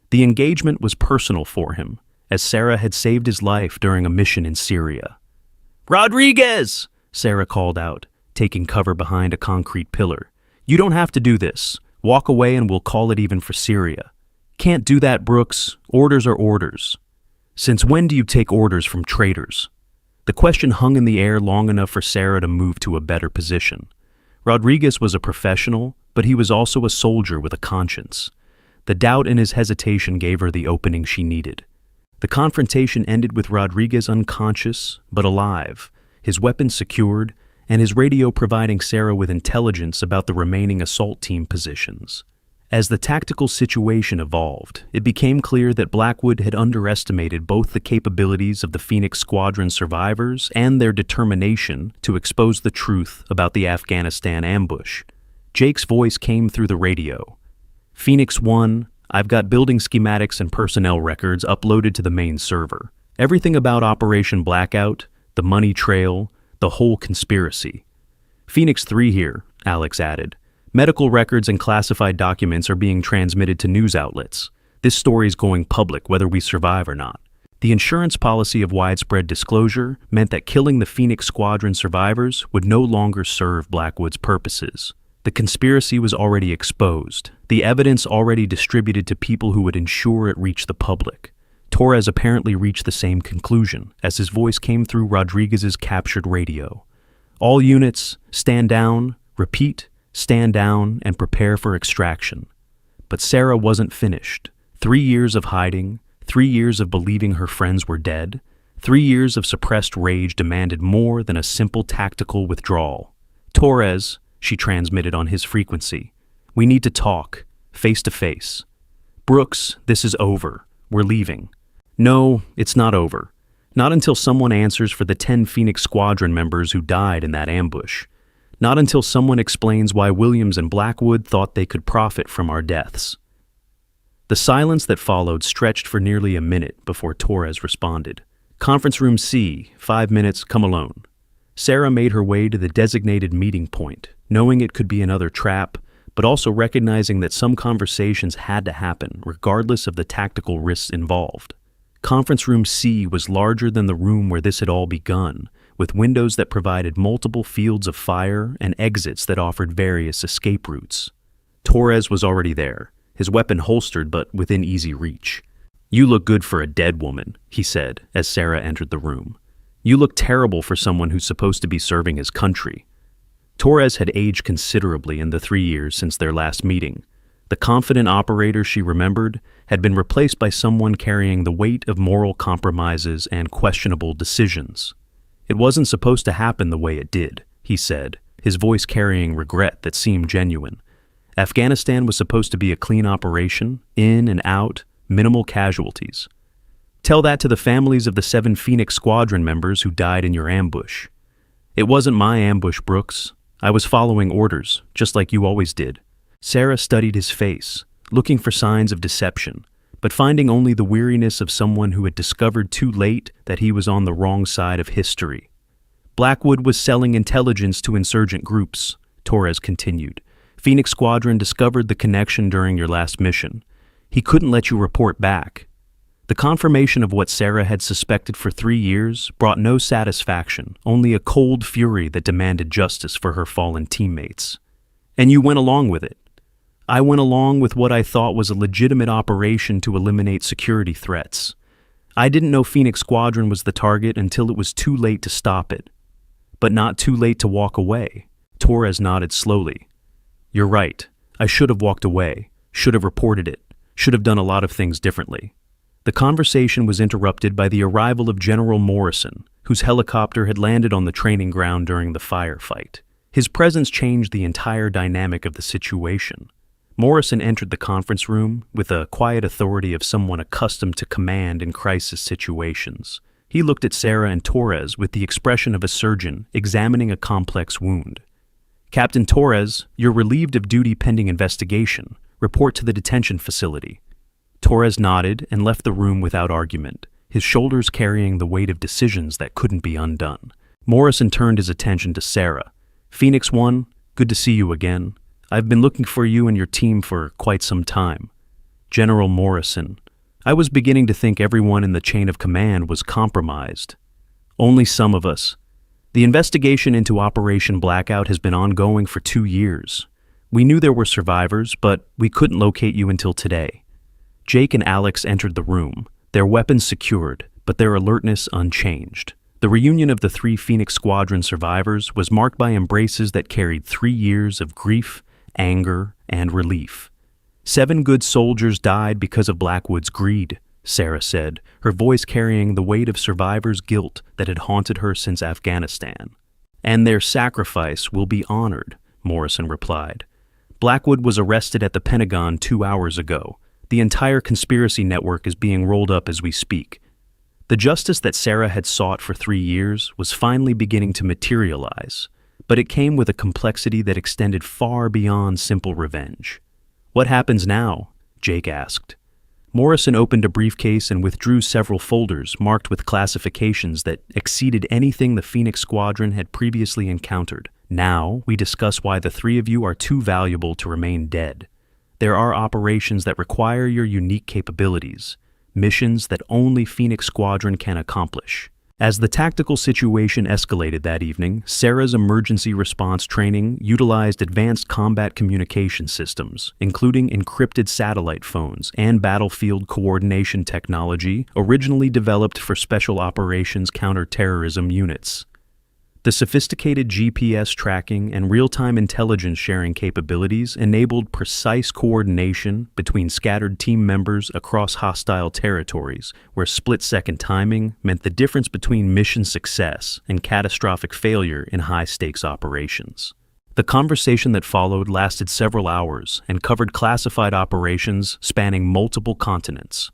A: The engagement was personal for him, as Sarah had saved his life during a mission in Syria. "Rodriguez!" Sarah called out, taking cover behind a concrete pillar. "You don't have to do this. Walk away and we'll call it even for Syria." "Can't do that, Brooks. Orders are orders." "Since when do you take orders from traitors?" The question hung in the air long enough for Sarah to move to a better position. Rodriguez was a professional, but he was also a soldier with a conscience. The doubt in his hesitation gave her the opening she needed. The confrontation ended with Rodriguez unconscious, but alive, his weapons secured, and his radio providing Sarah with intelligence about the remaining assault team positions. As the tactical situation evolved, it became clear that Blackwood had underestimated both the capabilities of the Phoenix Squadron survivors and their determination to expose the truth about the Afghanistan ambush. Jake's voice came through the radio. Phoenix 1, I've got building schematics and personnel records uploaded to the main server. Everything about Operation Blackout, the money trail, the whole conspiracy. Phoenix 3 here, Alex added. Medical records and classified documents are being transmitted to news outlets. This story's going public whether we survive or not. The insurance policy of widespread disclosure meant that killing the Phoenix Squadron survivors would no longer serve Blackwood's purposes. The conspiracy was already exposed, the evidence already distributed to people who would ensure it reached the public. Torres apparently reached the same conclusion as his voice came through Rodriguez's captured radio. All units, stand down, repeat, stand down, and prepare for extraction. But Sarah wasn't finished. 3 years of hiding, 3 years of believing her friends were dead, 3 years of suppressed rage demanded more than a simple tactical withdrawal. Torres, she transmitted on his frequency, we need to talk, face to face. Brooks, this is over. We're leaving. No, it's not over. Not until someone answers for the 10 Phoenix Squadron members who died in that ambush. Not until someone explains why Williams and Blackwood thought they could profit from our deaths. The silence that followed stretched for nearly a minute before Torres responded. Conference room C, 5 minutes, come alone. Sarah made her way to the designated meeting point, knowing it could be another trap, but also recognizing that some conversations had to happen regardless of the tactical risks involved. Conference room C was larger than the room where this had all begun, with windows that provided multiple fields of fire and exits that offered various escape routes. Torres was already there, his weapon holstered but within easy reach. You look good for a dead woman, he said as Sarah entered the room. You look terrible for someone who's supposed to be serving his country. Torres had aged considerably in the 3 years since their last meeting. The confident operator she remembered had been replaced by someone carrying the weight of moral compromises and questionable decisions. It wasn't supposed to happen the way it did, he said, his voice carrying regret that seemed genuine. Afghanistan was supposed to be a clean operation, in and out, minimal casualties. Tell that to the families of the 7 Phoenix Squadron members who died in your ambush. It wasn't my ambush, Brooks. I was following orders, just like you always did. Sarah studied his face, looking for signs of deception, but finding only the weariness of someone who had discovered too late that he was on the wrong side of history. Blackwood was selling intelligence to insurgent groups, Torres continued. Phoenix Squadron discovered the connection during your last mission. He couldn't let you report back. The confirmation of what Sarah had suspected for 3 years brought no satisfaction, only a cold fury that demanded justice for her fallen teammates. And you went along with it. I went along with what I thought was a legitimate operation to eliminate security threats. I didn't know Phoenix Squadron was the target until it was too late to stop it. But not too late to walk away. Torres nodded slowly. You're right. I should have walked away, should have reported it, should have done a lot of things differently. The conversation was interrupted by the arrival of General Morrison, whose helicopter had landed on the training ground during the firefight. His presence changed the entire dynamic of the situation. Morrison entered the conference room with the quiet authority of someone accustomed to command in crisis situations. He looked at Sarah and Torres with the expression of a surgeon examining a complex wound. Captain Torres, you're relieved of duty pending investigation. Report to the detention facility. Torres nodded and left the room without argument, his shoulders carrying the weight of decisions that couldn't be undone. Morrison turned his attention to Sarah. Phoenix 1, good to see you again. I've been looking for you and your team for quite some time. General Morrison, I was beginning to think everyone in the chain of command was compromised. Only some of us. The investigation into Operation Blackout has been ongoing for 2 years. We knew there were survivors, but we couldn't locate you until today. Jake and Alex entered the room, their weapons secured, but their alertness unchanged. The reunion of the 3 Phoenix Squadron survivors was marked by embraces that carried 3 years of grief, anger, and relief. 7 good soldiers died because of Blackwood's greed, Sarah said, her voice carrying the weight of survivors' guilt that had haunted her since Afghanistan. And their sacrifice will be honored, Morrison replied. Blackwood was arrested at the Pentagon 2 hours ago. The entire conspiracy network is being rolled up as we speak. The justice that Sarah had sought for 3 years was finally beginning to materialize. but it came with a complexity that extended far beyond simple revenge. "What happens now?" Jake asked. Morrison opened a briefcase and withdrew several folders marked with classifications that exceeded anything the Phoenix Squadron had previously encountered. "Now, we discuss why the three of you are too valuable to remain dead. There are operations that require your unique capabilities, missions that only Phoenix Squadron can accomplish." As the tactical situation escalated that evening, Sarah's emergency response training utilized advanced combat communication systems, including encrypted satellite phones and battlefield coordination technology originally developed for special operations counterterrorism units. The sophisticated GPS tracking and real-time intelligence sharing capabilities enabled precise coordination between scattered team members across hostile territories, where split-second timing meant the difference between mission success and catastrophic failure in high-stakes operations. The conversation that followed lasted several hours and covered classified operations spanning multiple continents.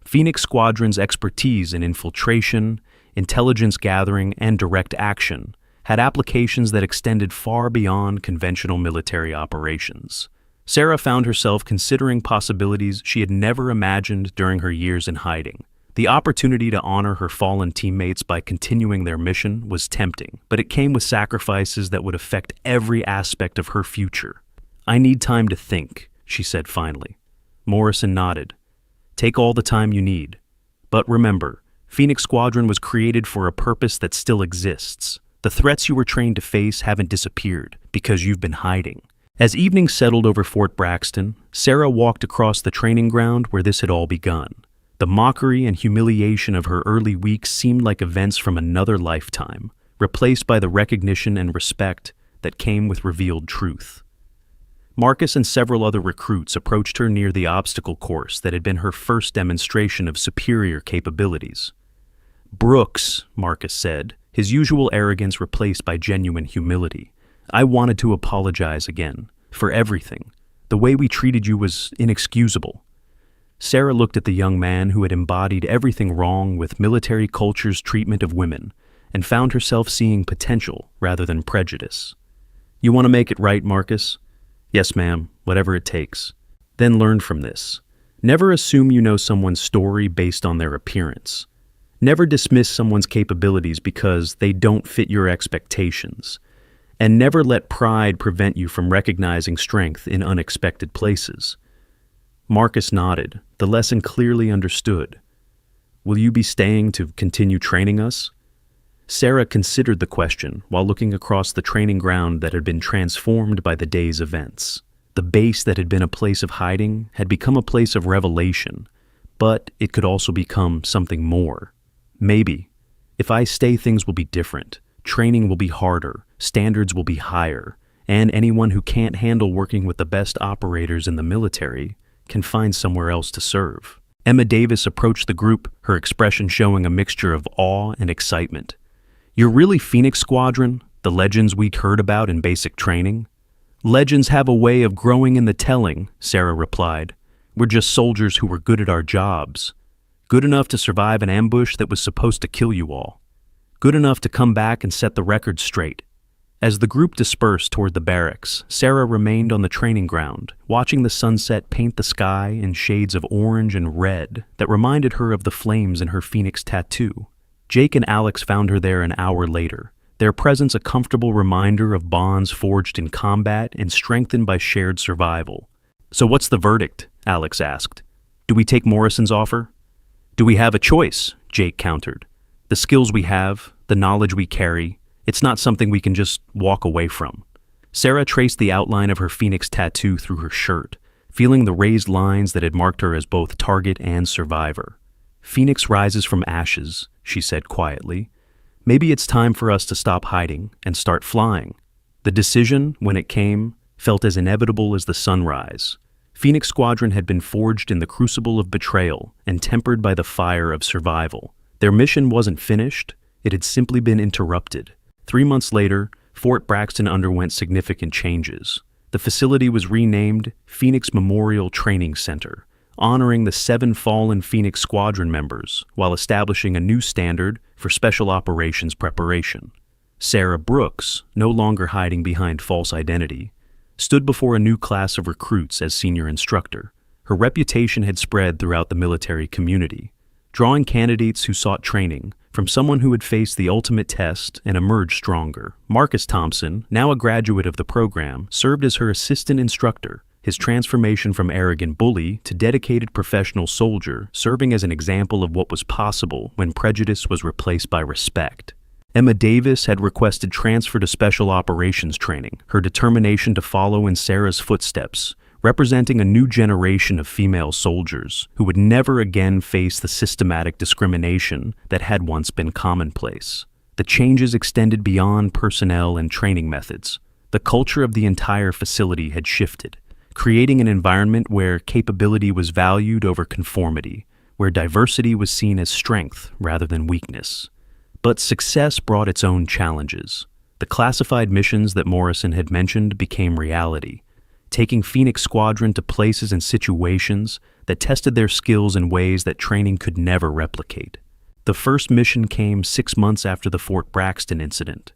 A: Phoenix Squadron's expertise in infiltration, intelligence gathering, and direct action had applications that extended far beyond conventional military operations. Sarah found herself considering possibilities she had never imagined during her years in hiding. The opportunity to honor her fallen teammates by continuing their mission was tempting, but it came with sacrifices that would affect every aspect of her future. "I need time to think," she said finally. Morrison nodded. "Take all the time you need. But remember, Phoenix Squadron was created for a purpose that still exists. The threats you were trained to face haven't disappeared because you've been hiding." As evening settled over Fort Braxton, Sarah walked across the training ground where this had all begun. The mockery and humiliation of her early weeks seemed like events from another lifetime, replaced by the recognition and respect that came with revealed truth. Marcus and several other recruits approached her near the obstacle course that had been her first demonstration of superior capabilities. "Brooks," Marcus said, his usual arrogance replaced by genuine humility, "I wanted to apologize again, for everything. The way we treated you was inexcusable." Sarah looked at the young man who had embodied everything wrong with military culture's treatment of women, and found herself seeing potential rather than prejudice. "You want to make it right, Marcus?" "Yes, ma'am, whatever it takes." "Then learn from this. Never assume you know someone's story based on their appearance. Never dismiss someone's capabilities because they don't fit your expectations. And never let pride prevent you from recognizing strength in unexpected places." Marcus nodded, the lesson clearly understood. "Will you be staying to continue training us?" Sarah considered the question while looking across the training ground that had been transformed by the day's events. The base that had been a place of hiding had become a place of revelation, but it could also become something more. "Maybe. If I stay, things will be different. Training will be harder, standards will be higher, and anyone who can't handle working with the best operators in the military can find somewhere else to serve." Emma Davis approached the group, her expression showing a mixture of awe and excitement. "You're really Phoenix Squadron, the legends we'd heard about in basic training?" "Legends have a way of growing in the telling," Sarah replied. "We're just soldiers who were good at our jobs. Good enough to survive an ambush that was supposed to kill you all. Good enough to come back and set the record straight." As the group dispersed toward the barracks, Sarah remained on the training ground, watching the sunset paint the sky in shades of orange and red that reminded her of the flames in her Phoenix tattoo. Jake and Alex found her there an hour later, their presence a comfortable reminder of bonds forged in combat and strengthened by shared survival. "So what's the verdict?" Alex asked. "Do we take Morrison's offer?" "Do we have a choice?" Jake countered. "The skills we have, the knowledge we carry, it's not something we can just walk away from." Sarah traced the outline of her Phoenix tattoo through her shirt, feeling the raised lines that had marked her as both target and survivor. "Phoenix rises from ashes," she said quietly. "Maybe it's time for us to stop hiding and start flying." The decision, when it came, felt as inevitable as the sunrise. Phoenix Squadron had been forged in the crucible of betrayal and tempered by the fire of survival. Their mission wasn't finished, it had simply been interrupted. 3 months later, Fort Braxton underwent significant changes. The facility was renamed Phoenix Memorial Training Center, honoring the 7 fallen Phoenix Squadron members while establishing a new standard for special operations preparation. Sarah Brooks, no longer hiding behind false identity, stood before a new class of recruits as senior instructor. Her reputation had spread throughout the military community, drawing candidates who sought training from someone who had faced the ultimate test and emerged stronger. Marcus Thompson, now a graduate of the program, served as her assistant instructor, his transformation from arrogant bully to dedicated professional soldier serving as an example of what was possible when prejudice was replaced by respect. Emma Davis had requested transfer to special operations training, her determination to follow in Sarah's footsteps, representing a new generation of female soldiers who would never again face the systematic discrimination that had once been commonplace. The changes extended beyond personnel and training methods. The culture of the entire facility had shifted, creating an environment where capability was valued over conformity, where diversity was seen as strength rather than weakness. But success brought its own challenges. The classified missions that Morrison had mentioned became reality, taking Phoenix Squadron to places and situations that tested their skills in ways that training could never replicate. The first mission came 6 months after the Fort Braxton incident.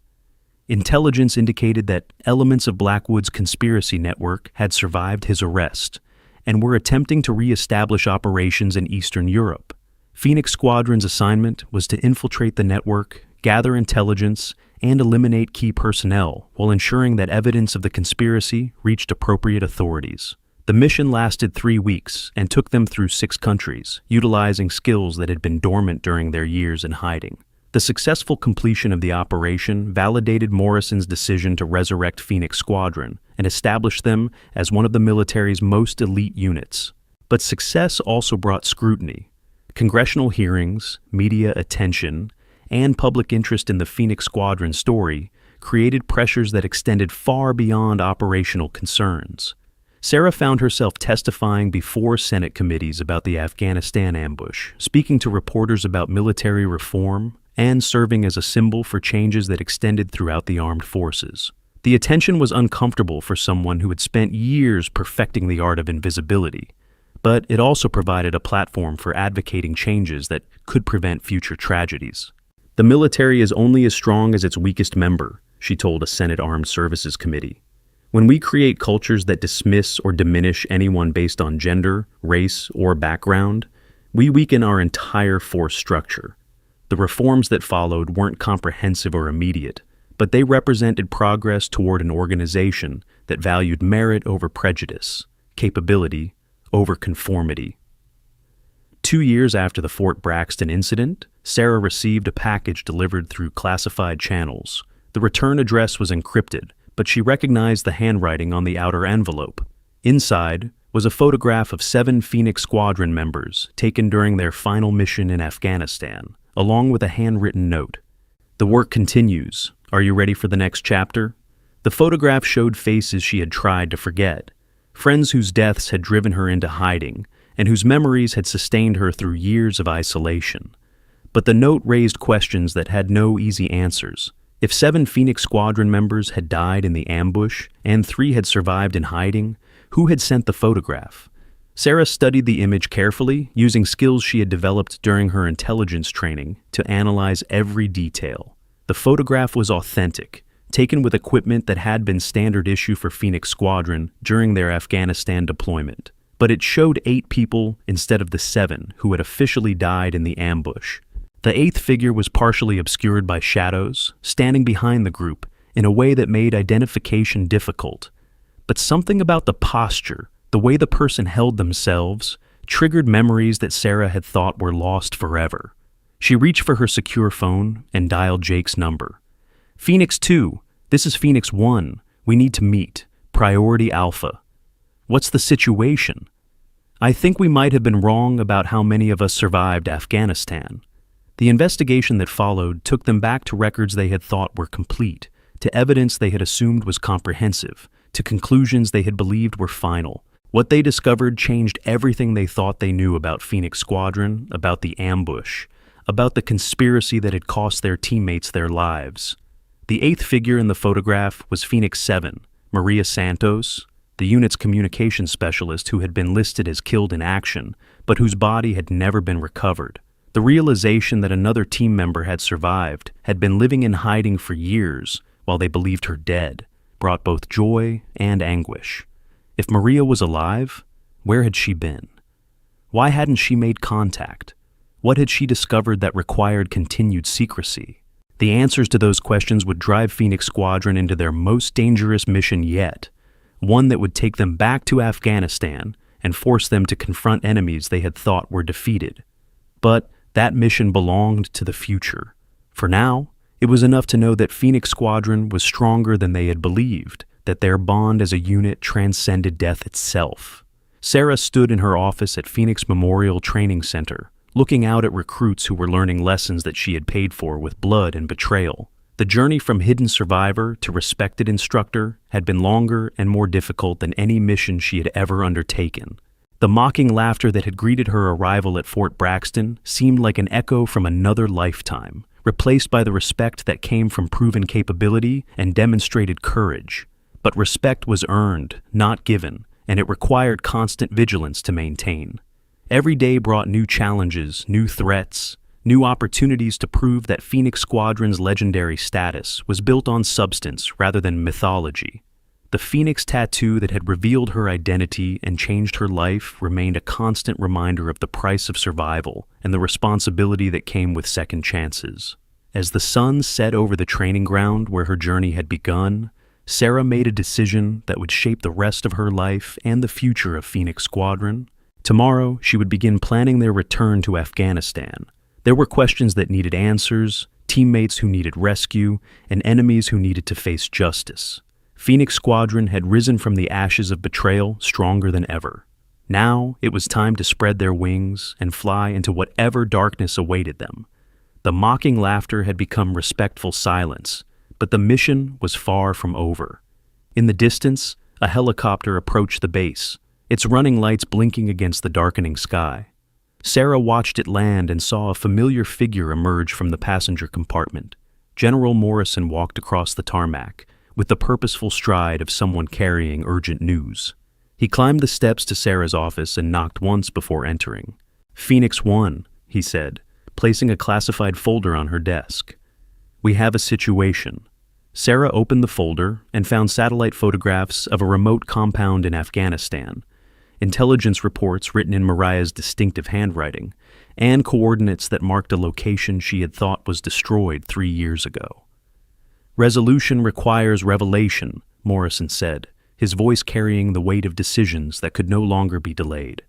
A: Intelligence indicated that elements of Blackwood's conspiracy network had survived his arrest and were attempting to re-establish operations in Eastern Europe. Phoenix Squadron's assignment was to infiltrate the network, gather intelligence, and eliminate key personnel while ensuring that evidence of the conspiracy reached appropriate authorities. The mission lasted 3 weeks and took them through 6 countries, utilizing skills that had been dormant during their years in hiding. The successful completion of the operation validated Morrison's decision to resurrect Phoenix Squadron and establish them as one of the military's most elite units. But success also brought scrutiny. Congressional hearings, media attention, and public interest in the Phoenix Squadron story created pressures that extended far beyond operational concerns. Sarah found herself testifying before Senate committees about the Afghanistan ambush, speaking to reporters about military reform, and serving as a symbol for changes that extended throughout the armed forces. The attention was uncomfortable for someone who had spent years perfecting the art of invisibility, but it also provided a platform for advocating changes that could prevent future tragedies. "The military is only as strong as its weakest member," she told a Senate Armed Services Committee. "When we create cultures that dismiss or diminish anyone based on gender, race, or background, we weaken our entire force structure." The reforms that followed weren't comprehensive or immediate, but they represented progress toward an organization that valued merit over prejudice, capability over conformity. 2 years after the Fort Braxton incident, Sarah received a package delivered through classified channels. The return address was encrypted, but she recognized the handwriting on the outer envelope. Inside was a photograph of 7 Phoenix Squadron members taken during their final mission in Afghanistan, along with a handwritten note. "The work continues. Are you ready for the next chapter?" The photograph showed faces she had tried to forget, friends whose deaths had driven her into hiding, and whose memories had sustained her through years of isolation. But the note raised questions that had no easy answers. If 7 Phoenix Squadron members had died in the ambush, and 3 had survived in hiding, who had sent the photograph? Sarah studied the image carefully, using skills she had developed during her intelligence training to analyze every detail. The photograph was authentic, taken with equipment that had been standard issue for Phoenix Squadron during their Afghanistan deployment. But it showed 8 people instead of the 7 who had officially died in the ambush. The 8th figure was partially obscured by shadows, standing behind the group in a way that made identification difficult. But something about the posture, the way the person held themselves, triggered memories that Sarah had thought were lost forever. She reached for her secure phone and dialed Jake's number. "Phoenix 2, this is Phoenix 1. We need to meet. Priority Alpha." "What's the situation?" "I think we might have been wrong about how many of us survived Afghanistan." The investigation that followed took them back to records they had thought were complete, to evidence they had assumed was comprehensive, to conclusions they had believed were final. What they discovered changed everything they thought they knew about Phoenix Squadron, about the ambush, about the conspiracy that had cost their teammates their lives. The 8th figure in the photograph was Phoenix 7, Maria Santos, the unit's communications specialist who had been listed as killed in action, but whose body had never been recovered. The realization that another team member had survived, had been living in hiding for years while they believed her dead, brought both joy and anguish. If Maria was alive, where had she been? Why hadn't she made contact? What had she discovered that required continued secrecy? The answers to those questions would drive Phoenix Squadron into their most dangerous mission yet, one that would take them back to Afghanistan and force them to confront enemies they had thought were defeated. But that mission belonged to the future. For now, it was enough to know that Phoenix Squadron was stronger than they had believed, that their bond as a unit transcended death itself. Sarah stood in her office at Phoenix Memorial Training Center, looking out at recruits who were learning lessons that she had paid for with blood and betrayal. The journey from hidden survivor to respected instructor had been longer and more difficult than any mission she had ever undertaken. The mocking laughter that had greeted her arrival at Fort Braxton seemed like an echo from another lifetime, replaced by the respect that came from proven capability and demonstrated courage. But respect was earned, not given, and it required constant vigilance to maintain. Every day brought new challenges, new threats, new opportunities to prove that Phoenix Squadron's legendary status was built on substance rather than mythology. The Phoenix tattoo that had revealed her identity and changed her life remained a constant reminder of the price of survival and the responsibility that came with second chances. As the sun set over the training ground where her journey had begun, Sarah made a decision that would shape the rest of her life and the future of Phoenix Squadron. Tomorrow, she would begin planning their return to Afghanistan. There were questions that needed answers, teammates who needed rescue, and enemies who needed to face justice. Phoenix Squadron had risen from the ashes of betrayal stronger than ever. Now, it was time to spread their wings and fly into whatever darkness awaited them. The mocking laughter had become respectful silence, but the mission was far from over. In the distance, a helicopter approached the base, its running lights blinking against the darkening sky. Sarah watched it land and saw a familiar figure emerge from the passenger compartment. General Morrison walked across the tarmac, with the purposeful stride of someone carrying urgent news. He climbed the steps to Sarah's office and knocked once before entering. "Phoenix 1," he said, placing a classified folder on her desk. "We have a situation." Sarah opened the folder and found satellite photographs of a remote compound in Afghanistan, intelligence reports written in Mariah's distinctive handwriting, and coordinates that marked a location she had thought was destroyed 3 years ago. "Resolution requires revelation," Morrison said, his voice carrying the weight of decisions that could no longer be delayed.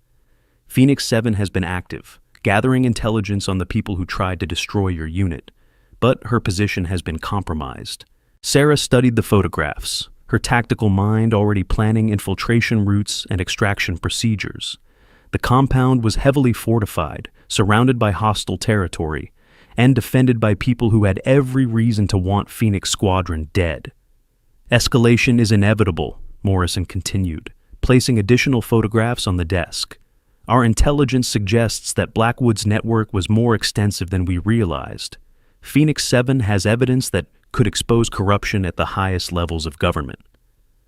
A: "Phoenix 7 has been active, gathering intelligence on the people who tried to destroy your unit, but her position has been compromised." Sarah studied the photographs, her tactical mind already planning infiltration routes and extraction procedures. The compound was heavily fortified, surrounded by hostile territory, and defended by people who had every reason to want Phoenix Squadron dead. "Escalation is inevitable," Morrison continued, placing additional photographs on the desk. "Our intelligence suggests that Blackwood's network was more extensive than we realized. Phoenix 7 has evidence that could expose corruption at the highest levels of government."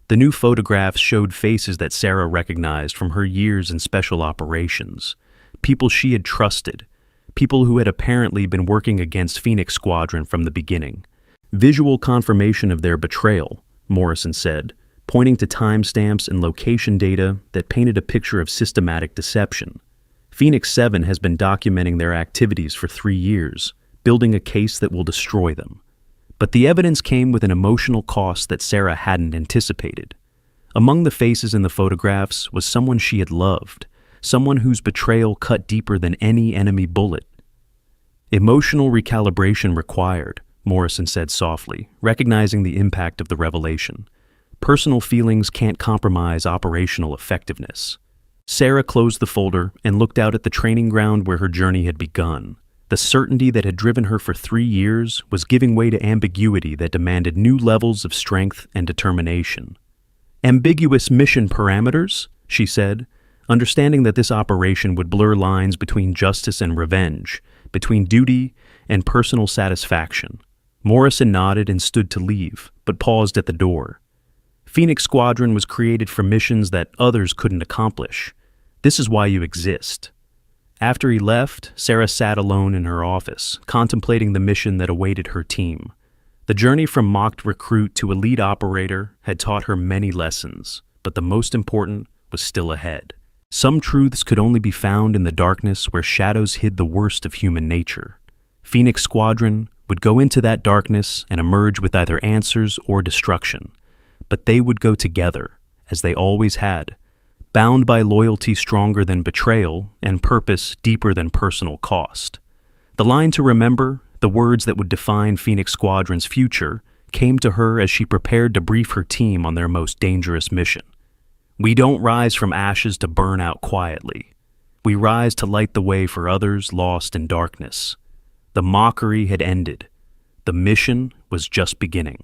A: The new photographs showed faces that Sarah recognized from her years in special operations, people she had trusted, people who had apparently been working against Phoenix Squadron from the beginning. "Visual confirmation of their betrayal," Morrison said, pointing to timestamps and location data that painted a picture of systematic deception. "Phoenix 7 has been documenting their activities for 3 years, building a case that will destroy them." But the evidence came with an emotional cost that Sarah hadn't anticipated. Among the faces in the photographs was someone she had loved, someone whose betrayal cut deeper than any enemy bullet. "Emotional recalibration required," Morrison said softly, recognizing the impact of the revelation. "Personal feelings can't compromise operational effectiveness." Sarah closed the folder and looked out at the training ground where her journey had begun. The certainty that had driven her for 3 years was giving way to ambiguity that demanded new levels of strength and determination. "Ambiguous mission parameters," she said, understanding that this operation would blur lines between justice and revenge, between duty and personal satisfaction. Morrison nodded and stood to leave, but paused at the door. "Phoenix Squadron was created for missions that others couldn't accomplish. This is why you exist." After he left, Sarah sat alone in her office, contemplating the mission that awaited her team. The journey from mocked recruit to elite operator had taught her many lessons, but the most important was still ahead. Some truths could only be found in the darkness where shadows hid the worst of human nature. Phoenix Squadron would go into that darkness and emerge with either answers or destruction, but they would go together, as they always had, bound by loyalty stronger than betrayal and purpose deeper than personal cost. The line to remember, the words that would define Phoenix Squadron's future, came to her as she prepared to brief her team on their most dangerous mission. We don't rise from ashes to burn out quietly. We rise to light the way for others lost in darkness. The mockery had ended. The mission was just beginning.